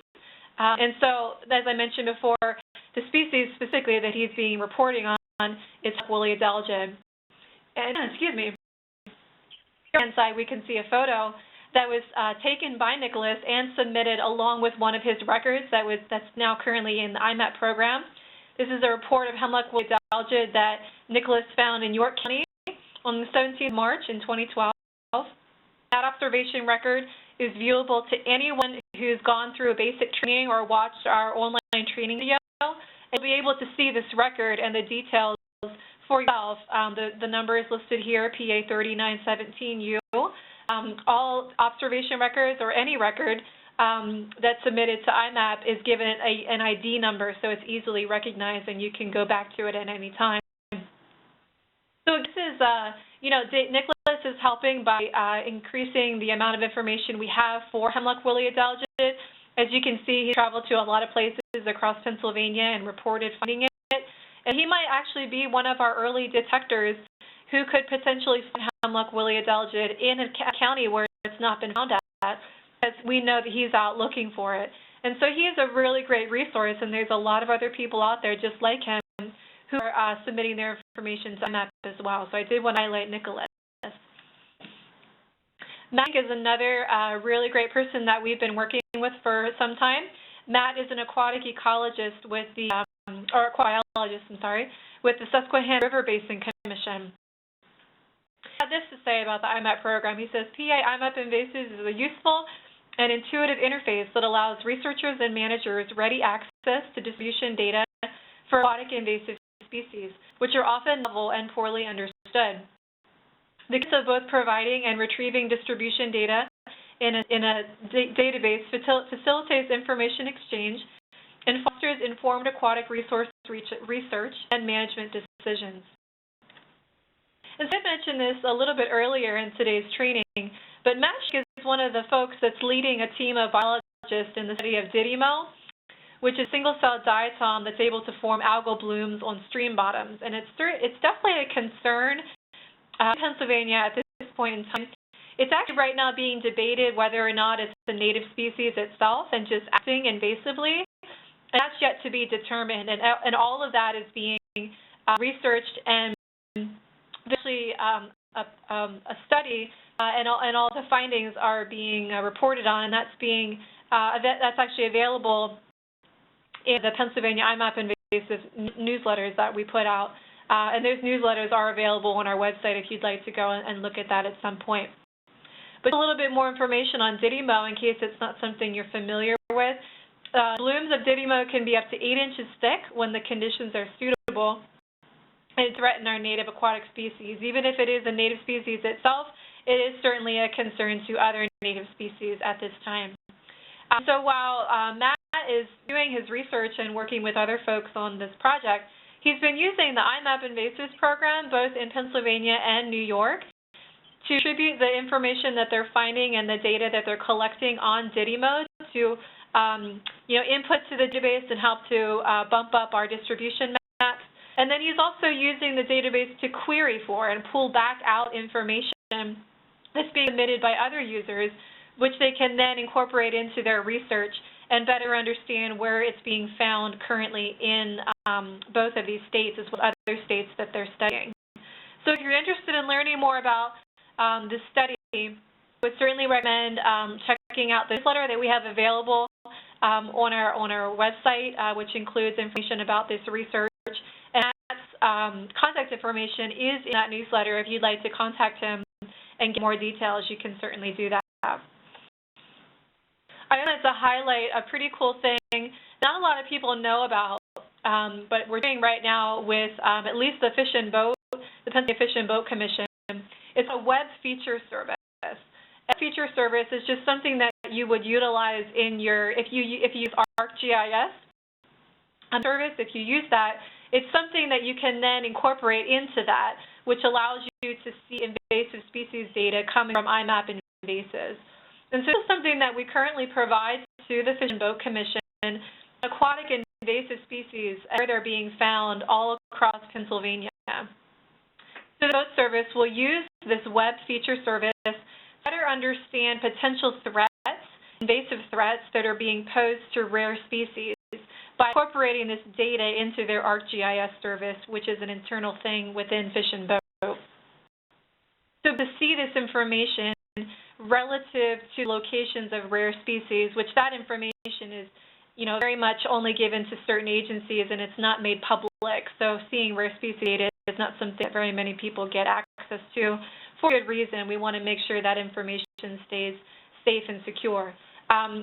And so, as I mentioned before, the species specifically that he's being reporting on is woolly adelgid. And, excuse me, here on the side we can see a photo that was taken by Nicholas and submitted along with one of his records that's now currently in the IMAP program. This is a report of hemlock woolly adelgid that Nicholas found in York County on the 17th of March in 2012. That observation record is viewable to anyone who's gone through a basic training or watched our online training video, and be able to see this record and the details for yourself. The number is listed here, PA 3917U. All observation records or any record that's submitted to IMAP is given an ID number, so it's easily recognized and you can go back to it at any time. So this is, Nicholas is helping by increasing the amount of information we have for hemlock woolly adelgid. As you can see, he traveled to a lot of places across Pennsylvania and reported finding it. And he might actually be one of our early detectors who could potentially find hemlock woolly adelgid in a county where it's not been found at, because we know that he's out looking for it. And so he is a really great resource, and there's a lot of other people out there just like him who are submitting their information to IMAP as well. So I did want to highlight Nicholas. Matt is another really great person that we've been working with for some time. Matt is an aquatic ecologist with the, or aquabiologist, with the Susquehanna River Basin Commission. He had this to say about the IMAP program. He says, PA iMapInvasives is a useful and intuitive interface that allows researchers and managers ready access to distribution data for aquatic invasive species, which are often novel and poorly understood. The case of both providing and retrieving distribution data in a database facilitates information exchange and fosters informed aquatic resource research and management decisions. And I mentioned this a little bit earlier in today's training, but Matt is one of the folks that's leading a team of biologists in the study of Didymo, which is single-celled diatom that's able to form algal blooms on stream bottoms. And it's definitely a concern in Pennsylvania at this point in time. It's actually right now being debated whether or not it's the native species itself and just acting invasively, and that's yet to be determined. And all of that is being researched, and actually a study and all the findings are being reported on, and that's actually available in the Pennsylvania iMapInvasives newsletters that we put out. And those newsletters are available on our website if you'd like to go and look at that at some point. But a little bit more information on Didymo in case it's not something you're familiar with. Blooms of Didymo can be up to 8 inches thick when the conditions are suitable and threaten our native aquatic species. Even if it is a native species itself, it is certainly a concern to other native species at this time. So while Matt is doing his research and working with other folks on this project, he's been using the iMapInvasives program both in Pennsylvania and New York to attribute the information that they're finding and the data that they're collecting on Didymo to input to the database and help to bump up our distribution maps. And then he's also using the database to query for and pull back out information that's being submitted by other users, which they can then incorporate into their research and better understand where it's being found currently in both of these states as well as other states that they're studying. So if you're interested in learning more about this study, I would certainly recommend checking out the newsletter that we have available on our website, which includes information about this research. And Matt's contact information is in that newsletter. If you'd like to contact him and get more details, you can certainly do that. I wanted to highlight a pretty cool thing not a lot of people know about, but we're doing right now with at least the Fish and Boat, the Pennsylvania Fish and Boat Commission. It's a web feature service. A feature service is just something that you would utilize in your, if you use ArcGIS service, if you use that, it's something that you can then incorporate into that, which allows you to see invasive species data coming from iMapInvasives. And so it's something that we currently provide to the Fish and Boat Commission, aquatic invasive species, where they're being found all across Pennsylvania. So the Boat Service will use this web feature service to better understand potential threats, invasive threats that are being posed to rare species by incorporating this data into their ArcGIS service, which is an internal thing within Fish and Boat. So to see this information relative to locations of rare species, which that information is, very much only given to certain agencies and it's not made public. So seeing rare species data is not something that very many people get access to for good reason. We want to make sure that information stays safe and secure.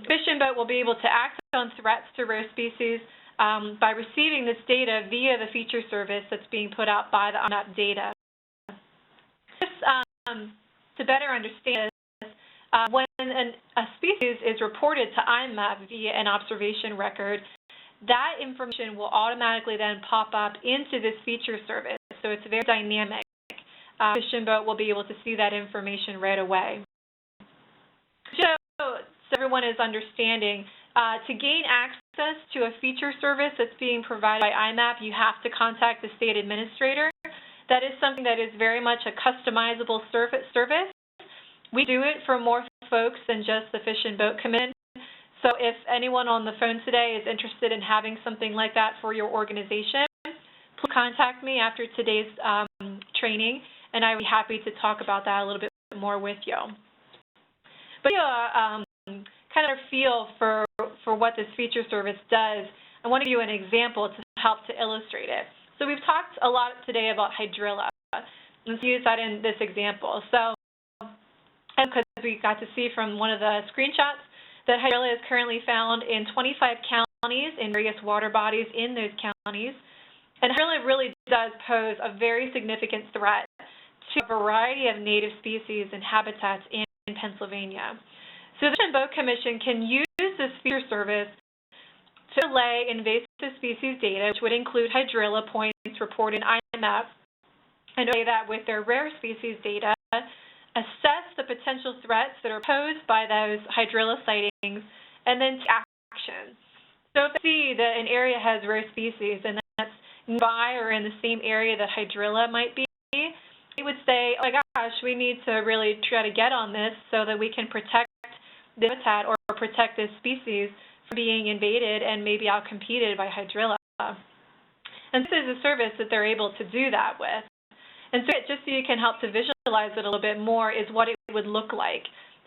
Fish and Boat will be able to act on threats to rare species by receiving this data via the feature service that's being put out by the iMap data. Just to better understand this, when a species is reported to iMap via an observation record, that information will automatically then pop up into this feature service. So it's very dynamic. Fish and Boat will be able to see that information right away. So everyone is understanding, to gain access to a feature service that's being provided by iMap, you have to contact the state administrator. That is something that is very much a customizable service. We do it for more folks than just the Fish and Boat Commission. So if anyone on the phone today is interested in having something like that for your organization, please contact me after today's training, and I would be happy to talk about that a little bit more with you. But kind of a feel for what this feature service does, I want to give you an example to help to illustrate it. So we've talked a lot today about hydrilla. Let's use that in this example. So, because we got to see from one of the screenshots that hydrilla is currently found in 25 counties in various water bodies in those counties. And hydrilla really does pose a very significant threat to a variety of native species and habitats in Pennsylvania. So the Fish and Boat Commission can use this feature service to relay invasive species data, which would include hydrilla points reported in iMap, and relay that with their rare species data, assess the potential threats that are posed by those hydrilla sightings, and then take action. So if I see that an area has rare species and that's nearby or in the same area that hydrilla might be, they would say, oh my gosh, we need to really try to get on this so that we can protect the habitat or protect this species from being invaded and maybe outcompeted by hydrilla. And this is a service that they're able to do that with. And so just so you can help to visualize it a little bit more is what it would look like.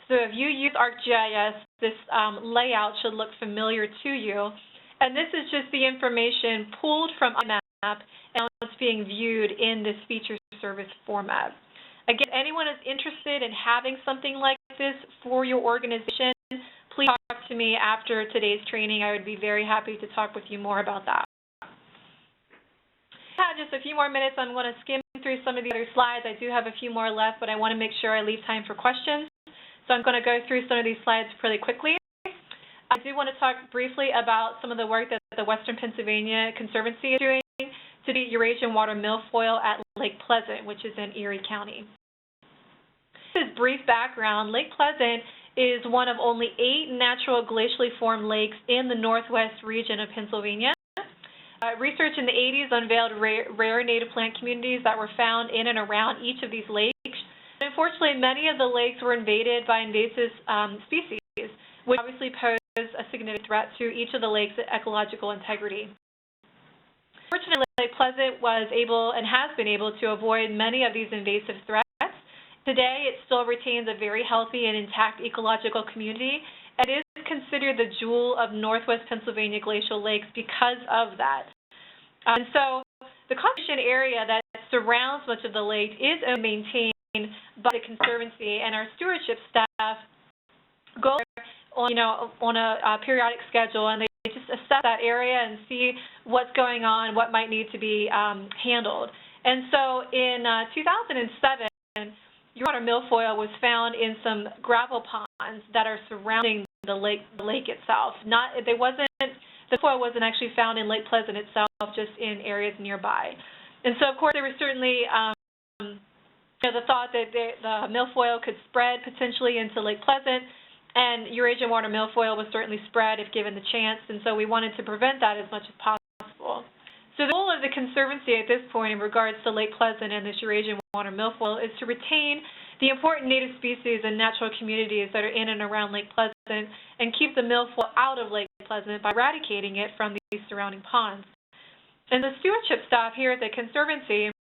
So if you use ArcGIS, this layout should look familiar to you. And this is just the information pulled from iMap and it's being viewed in this feature service format. Again, if anyone is interested in having something like this for your organization, please talk to me after today's training. I would be very happy to talk with you more about that. Just a few more minutes. I'm going to skim through some of the other slides. I do have a few more left, but I want to make sure I leave time for questions. So I'm going to go through some of these slides pretty quickly. I do want to talk briefly about some of the work that the Western Pennsylvania Conservancy is doing to the Eurasian water milfoil at Lake Pleasant, which is in Erie County. This is brief background. Lake Pleasant is one of only 8 natural glacially formed lakes in the northwest region of Pennsylvania. Research in the 80s unveiled rare native plant communities that were found in and around each of these lakes. Unfortunately, many of the lakes were invaded by invasive species, which obviously pose a significant threat to each of the lakes' ecological integrity. Fortunately, Lake Pleasant was able and has been able to avoid many of these invasive threats. Today, it still retains a very healthy and intact ecological community, and it is considered the jewel of northwest Pennsylvania glacial lakes because of that. And so the conservation area that surrounds much of the lake is maintained by the Conservancy, and our stewardship staff go on a periodic schedule, and they just assess that area and see what's going on, what might need to be handled. And so in 2007, water milfoil was found in some gravel ponds that are surrounding the lake itself. The foil wasn't actually found in Lake Pleasant itself, just in areas nearby. And so, of course, there was certainly the thought that the milfoil could spread potentially into Lake Pleasant, and Eurasian water milfoil was certainly spread if given the chance, and so we wanted to prevent that as much as possible. So the goal of the Conservancy at this point in regards to Lake Pleasant and this Eurasian water milfoil is to retain the important native species and natural communities that are in and around Lake Pleasant and keep the milfoil out of Lake Pleasant by eradicating it from these surrounding ponds. And the stewardship staff here at the Conservancy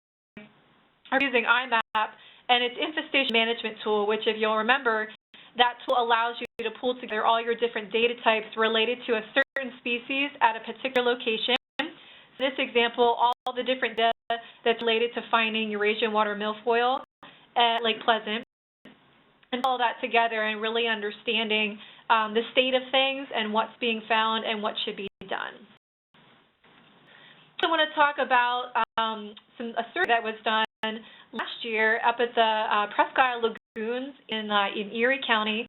are using iMap and its infestation management tool, which, if you'll remember, that tool allows you to pull together all your different data types related to a certain species at a particular location. In this example, all the different data that's related to finding Eurasian water milfoil at Lake Pleasant, and all that together and really understanding the state of things and what's being found and what should be done. I want to talk about a survey that was done last year up at the Presque Isle Lagoons in Erie County,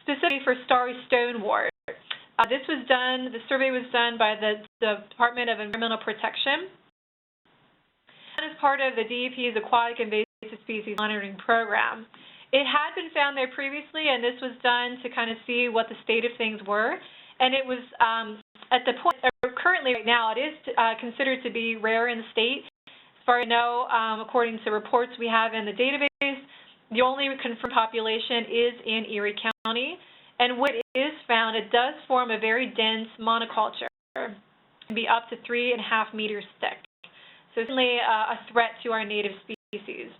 specifically for starry stonewort. The survey was done by the Department of Environmental Protection and as part of the DEP's Aquatic Invasive Species Monitoring Program. It had been found there previously, and this was done to kind of see what the state of things were. And it was at the point, currently right now, it is considered to be rare in the state. As far as I know, according to reports we have in the database, the only confirmed population is in Erie County. And when it is found, it does form a very dense monoculture. It can be up to 3.5 meters thick. So it's certainly a threat to our native species.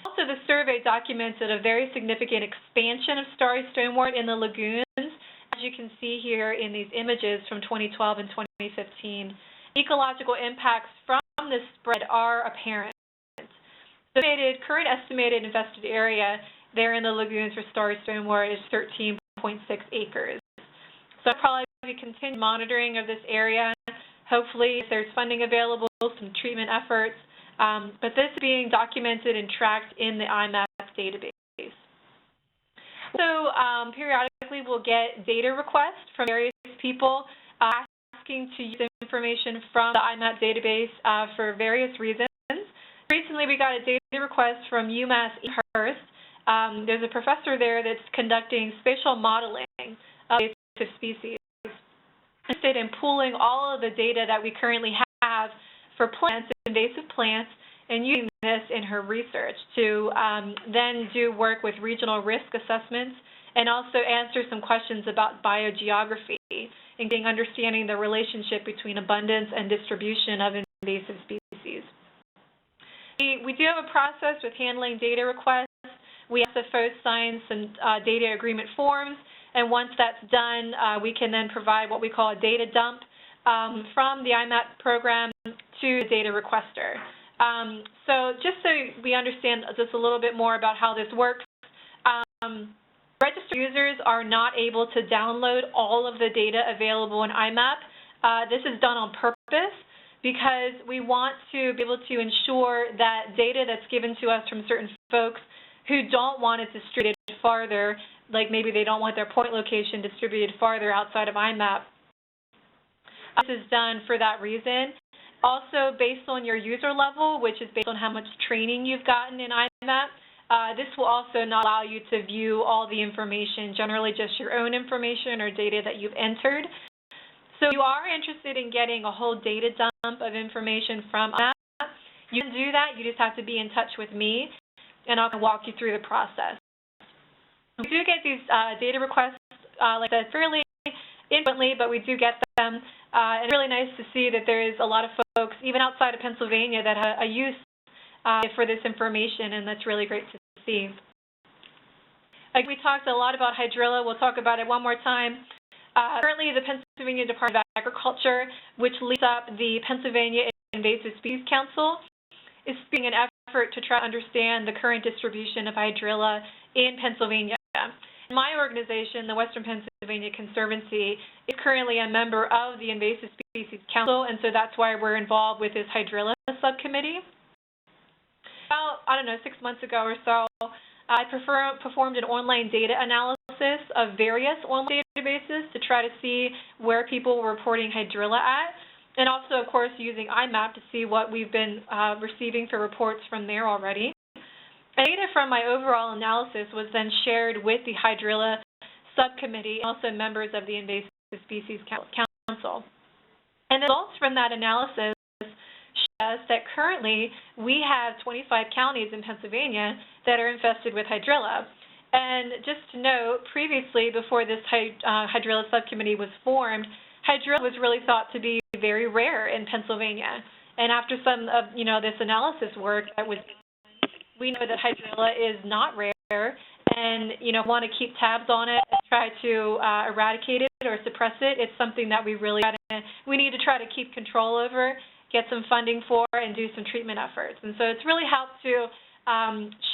Also, the survey documented a very significant expansion of starry stonewort in the lagoons, as you can see here in these images from 2012 and 2015. Ecological impacts from this spread are apparent. The current estimated infested area there in the lagoons for starry stonewort is 13.6 acres. So I'll probably continue monitoring of this area. Hopefully, if there's funding available, some treatment efforts. But this is being documented and tracked in the iMap database. So periodically, we'll get data requests from various people asking to use information from the iMap database for various reasons. Recently, we got a data request from UMass Amherst. There's a professor there that's conducting spatial modeling of invasive species. interested in pooling all of the data that we currently have for plants, invasive plants, and using this in her research to then do work with regional risk assessments and also answer some questions about biogeography, including understanding the relationship between abundance and distribution of invasive species. We do have a process with handling data requests. We also first sign some data agreement forms, and once that's done, we can then provide what we call a data dump from the IMAP program to the data requester. So just so we understand just a little bit more about how this works, registered users are not able to download all of the data available in IMAP. This is done on purpose because we want to be able to ensure that data that's given to us from certain folks who don't want it distributed farther, like maybe they don't want their point location distributed farther outside of IMAP. This is done for that reason. Also, based on your user level, which is based on how much training you've gotten in IMAP, this will also not allow you to view all the information, generally just your own information or data that you've entered. So if you are interested in getting a whole data dump of information from IMAP, you can do that. You just have to be in touch with me, and I'll walk you through the process. We do get these data requests, like I said, fairly infrequently, but we do get them. And it's really nice to see that there is a lot of folks, even outside of Pennsylvania, that have a use for this information, and that's really great to see. Like we talked a lot about hydrilla. We'll talk about it one more time. Currently, the Pennsylvania Department of Agriculture, which leads up the Pennsylvania Invasive Species Council, is being an effort to try to understand the current distribution of hydrilla in Pennsylvania. My organization, the Western Pennsylvania Conservancy, is currently a member of the Invasive Species Council, and so that's why we're involved with this hydrilla subcommittee. About, I don't know, 6 months ago or so, I performed an online data analysis of various online databases to try to see where people were reporting hydrilla at, and also, of course, using IMAP to see what we've been receiving for reports from there already. And data from my overall analysis was then shared with the hydrilla subcommittee and also members of the Invasive Species Council. And the results from that analysis show us that currently we have 25 counties in Pennsylvania that are infested with hydrilla. And just to note, previously, before this hydrilla subcommittee was formed, hydrilla was really thought to be very rare in Pennsylvania. And after some of this analysis work that was we know that hydrilla is not rare, and want to keep tabs on it and try to eradicate it or suppress it. It's something that we need to try to keep control over, get some funding for, and do some treatment efforts. And so it's really helped to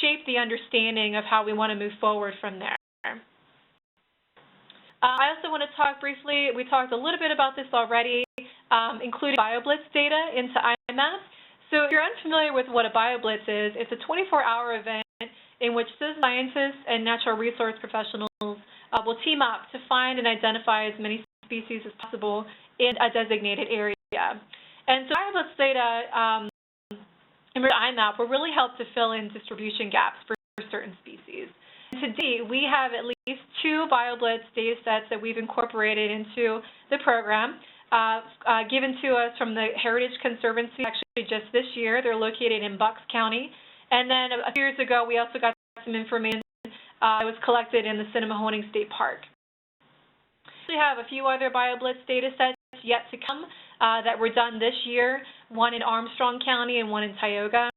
shape the understanding of how we want to move forward from there. I also want to talk briefly. We talked a little bit about this already, including BioBlitz data into IMAP. So if you're unfamiliar with what a BioBlitz is, it's a 24-hour event in which citizen scientists and natural resource professionals will team up to find and identify as many species as possible in a designated area. And so BioBlitz data in IMAP will really help to fill in distribution gaps for certain species. And to date, we have at least 2 BioBlitz data sets that we've incorporated into the program. Given to us from the Heritage Conservancy, actually just this year. They're located in Bucks County. And then a few years ago, we also got some information that was collected in the Scinemahoning State Park. We have a few other BioBlitz data sets yet to come that were done this year, one in Armstrong County and one in Tioga.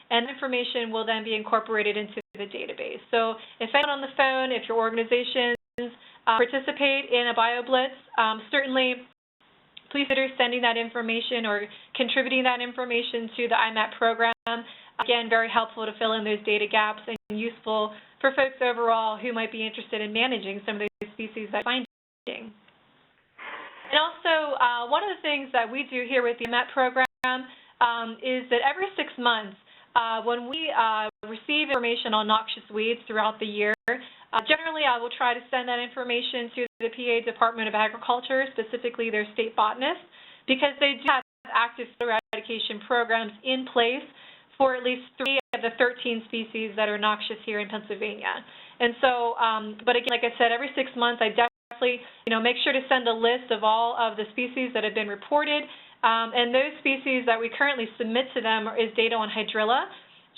And information will then be incorporated into the database. So if anyone on the phone, if your organizations participate in a BioBlitz, certainly please consider sending that information or contributing that information to the IMAP program. Again, very helpful to fill in those data gaps and useful for folks overall who might be interested in managing some of those species that we're finding. And also, one of the things that we do here with the IMAP program is that every 6 months, when we receive information on noxious weeds throughout the year, generally I will try to send that information to the PA Department of Agriculture, specifically their state botanists, because they do have active eradication programs in place for at least 3 of the 13 species that are noxious here in Pennsylvania. And so, but again, like I said, every 6 months I definitely make sure to send a list of all of the species that have been reported. And those species that we currently submit to them is data on hydrilla,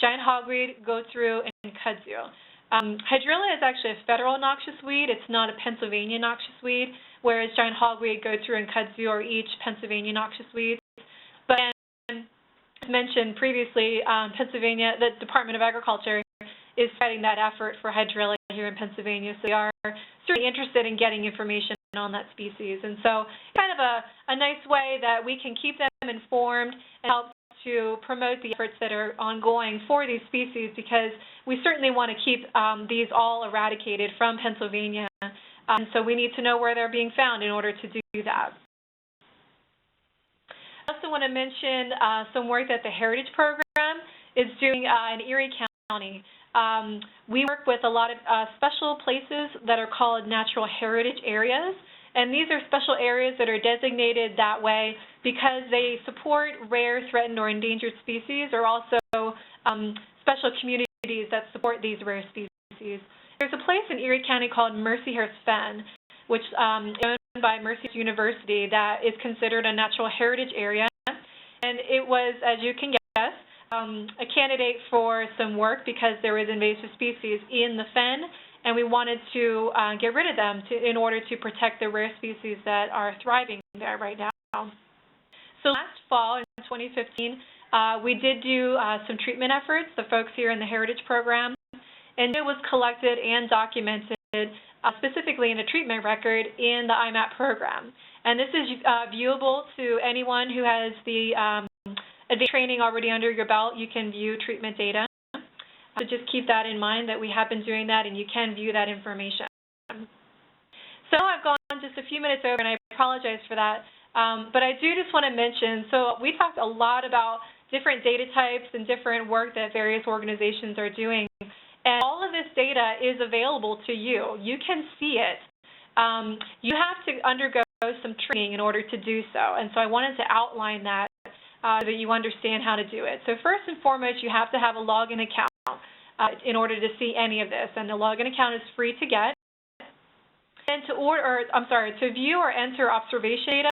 giant hogweed, goat-through, and kudzu. Hydrilla is actually a federal noxious weed. It's not a Pennsylvania noxious weed, whereas giant hogweed, goat-through, and kudzu are each Pennsylvania noxious weeds. But as mentioned previously, Pennsylvania, the Department of Agriculture is fighting that effort for hydrilla here in Pennsylvania, so we are certainly interested in getting information on that species. And so it's kind of a nice way that we can keep them informed and help to promote the efforts that are ongoing for these species, because we certainly want to keep these all eradicated from Pennsylvania. So we need to know where they're being found in order to do that. I also want to mention some work that the Heritage Program is doing in Erie County. We work with a lot of special places that are called natural heritage areas, and these are special areas that are designated that way because they support rare, threatened, or endangered species, or also special communities that support these rare species. There's a place in Erie County called Mercyhurst Fen, which is owned by Mercyhurst University, that is considered a natural heritage area, and it was, as you can guess, a candidate for some work because there was invasive species in the fen, and we wanted to get rid of them in order to protect the rare species that are thriving there right now. So last fall, in 2015, we did do some treatment efforts, the folks here in the Heritage Program, and it was collected and documented specifically in a treatment record in the IMAP program. And this is viewable to anyone who has the advanced training already under your belt. You can view treatment data. So just keep that in mind, that we have been doing that and you can view that information. So I've gone just a few minutes over, and I apologize for that. But I do just want to mention, so we talked a lot about different data types and different work that various organizations are doing. And all of this data is available to you. You can see it. You have to undergo some training in order to do so. And so I wanted to outline that so that you understand how to do it. So first and foremost, you have to have a login account in order to see any of this. And the login account is free to get. And to view or enter observation data,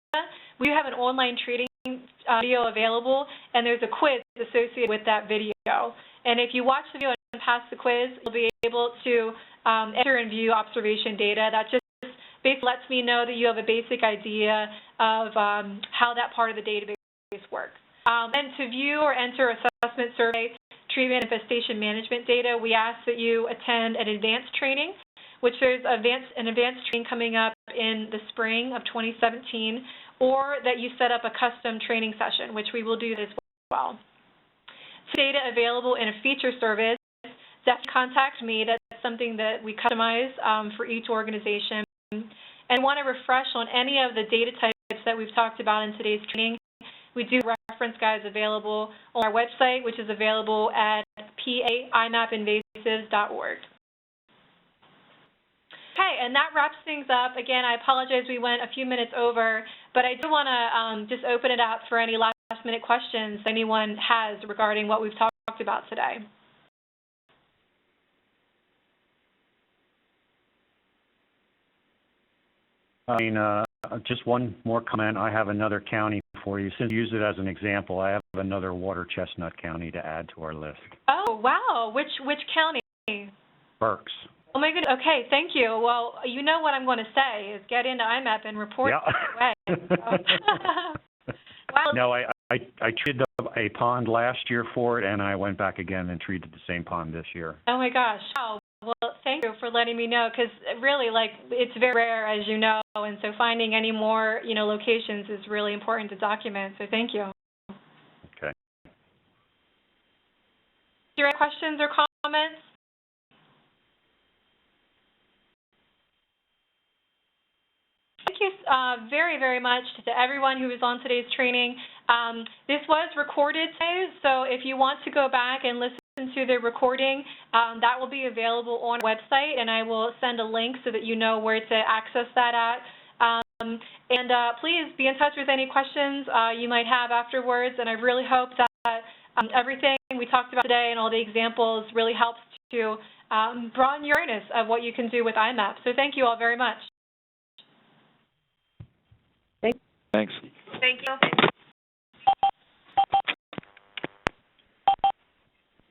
we have an online training video available, and there's a quiz associated with that video. And if you watch the video and pass the quiz, you'll be able to enter and view observation data. That just basically lets me know that you have a basic idea of how that part of the database works. And to view or enter assessment survey, treatment, infestation management data, we ask that you attend an advanced training, which there's an advanced training coming up in the spring of 2017, or that you set up a custom training session, which we will do as well. Data available in a feature service, definitely contact me. That's something that we customize for each organization. And want to refresh on any of the data types that we've talked about in today's training. We do have reference guides available on our website, which is available at iMapInvasives.org. Okay, and that wraps things up. Again, I apologize we went a few minutes over, but I do want to just open it up for any last-minute questions anyone has regarding what we've talked about today. I mean, just one more comment. I have another county for you. Since you use it as an example, I have another water chestnut county to add to our list. Oh, wow. Which county? Berks. Oh, my goodness. Okay, thank you. Well, you know what I'm going to say is get into IMAP and report right away. Wow. No, I treated a pond last year for it, and I went back again and treated the same pond this year. Oh, my gosh. Wow. Well, thank you for letting me know, because really, it's very rare, as you know, and so finding any more, locations is really important to document, so thank you. Okay. Do you have questions or comments? Thank you very, very much to everyone who was on today's training. This was recorded today, so if you want to go back and listen to the recording, that will be available on our website, and I will send a link so that you know where to access that at. Please be in touch with any questions you might have afterwards, and I really hope that everything we talked about today and all the examples really helps to broaden your awareness of what you can do with IMAP. So thank you all very much. Thanks. Thank you.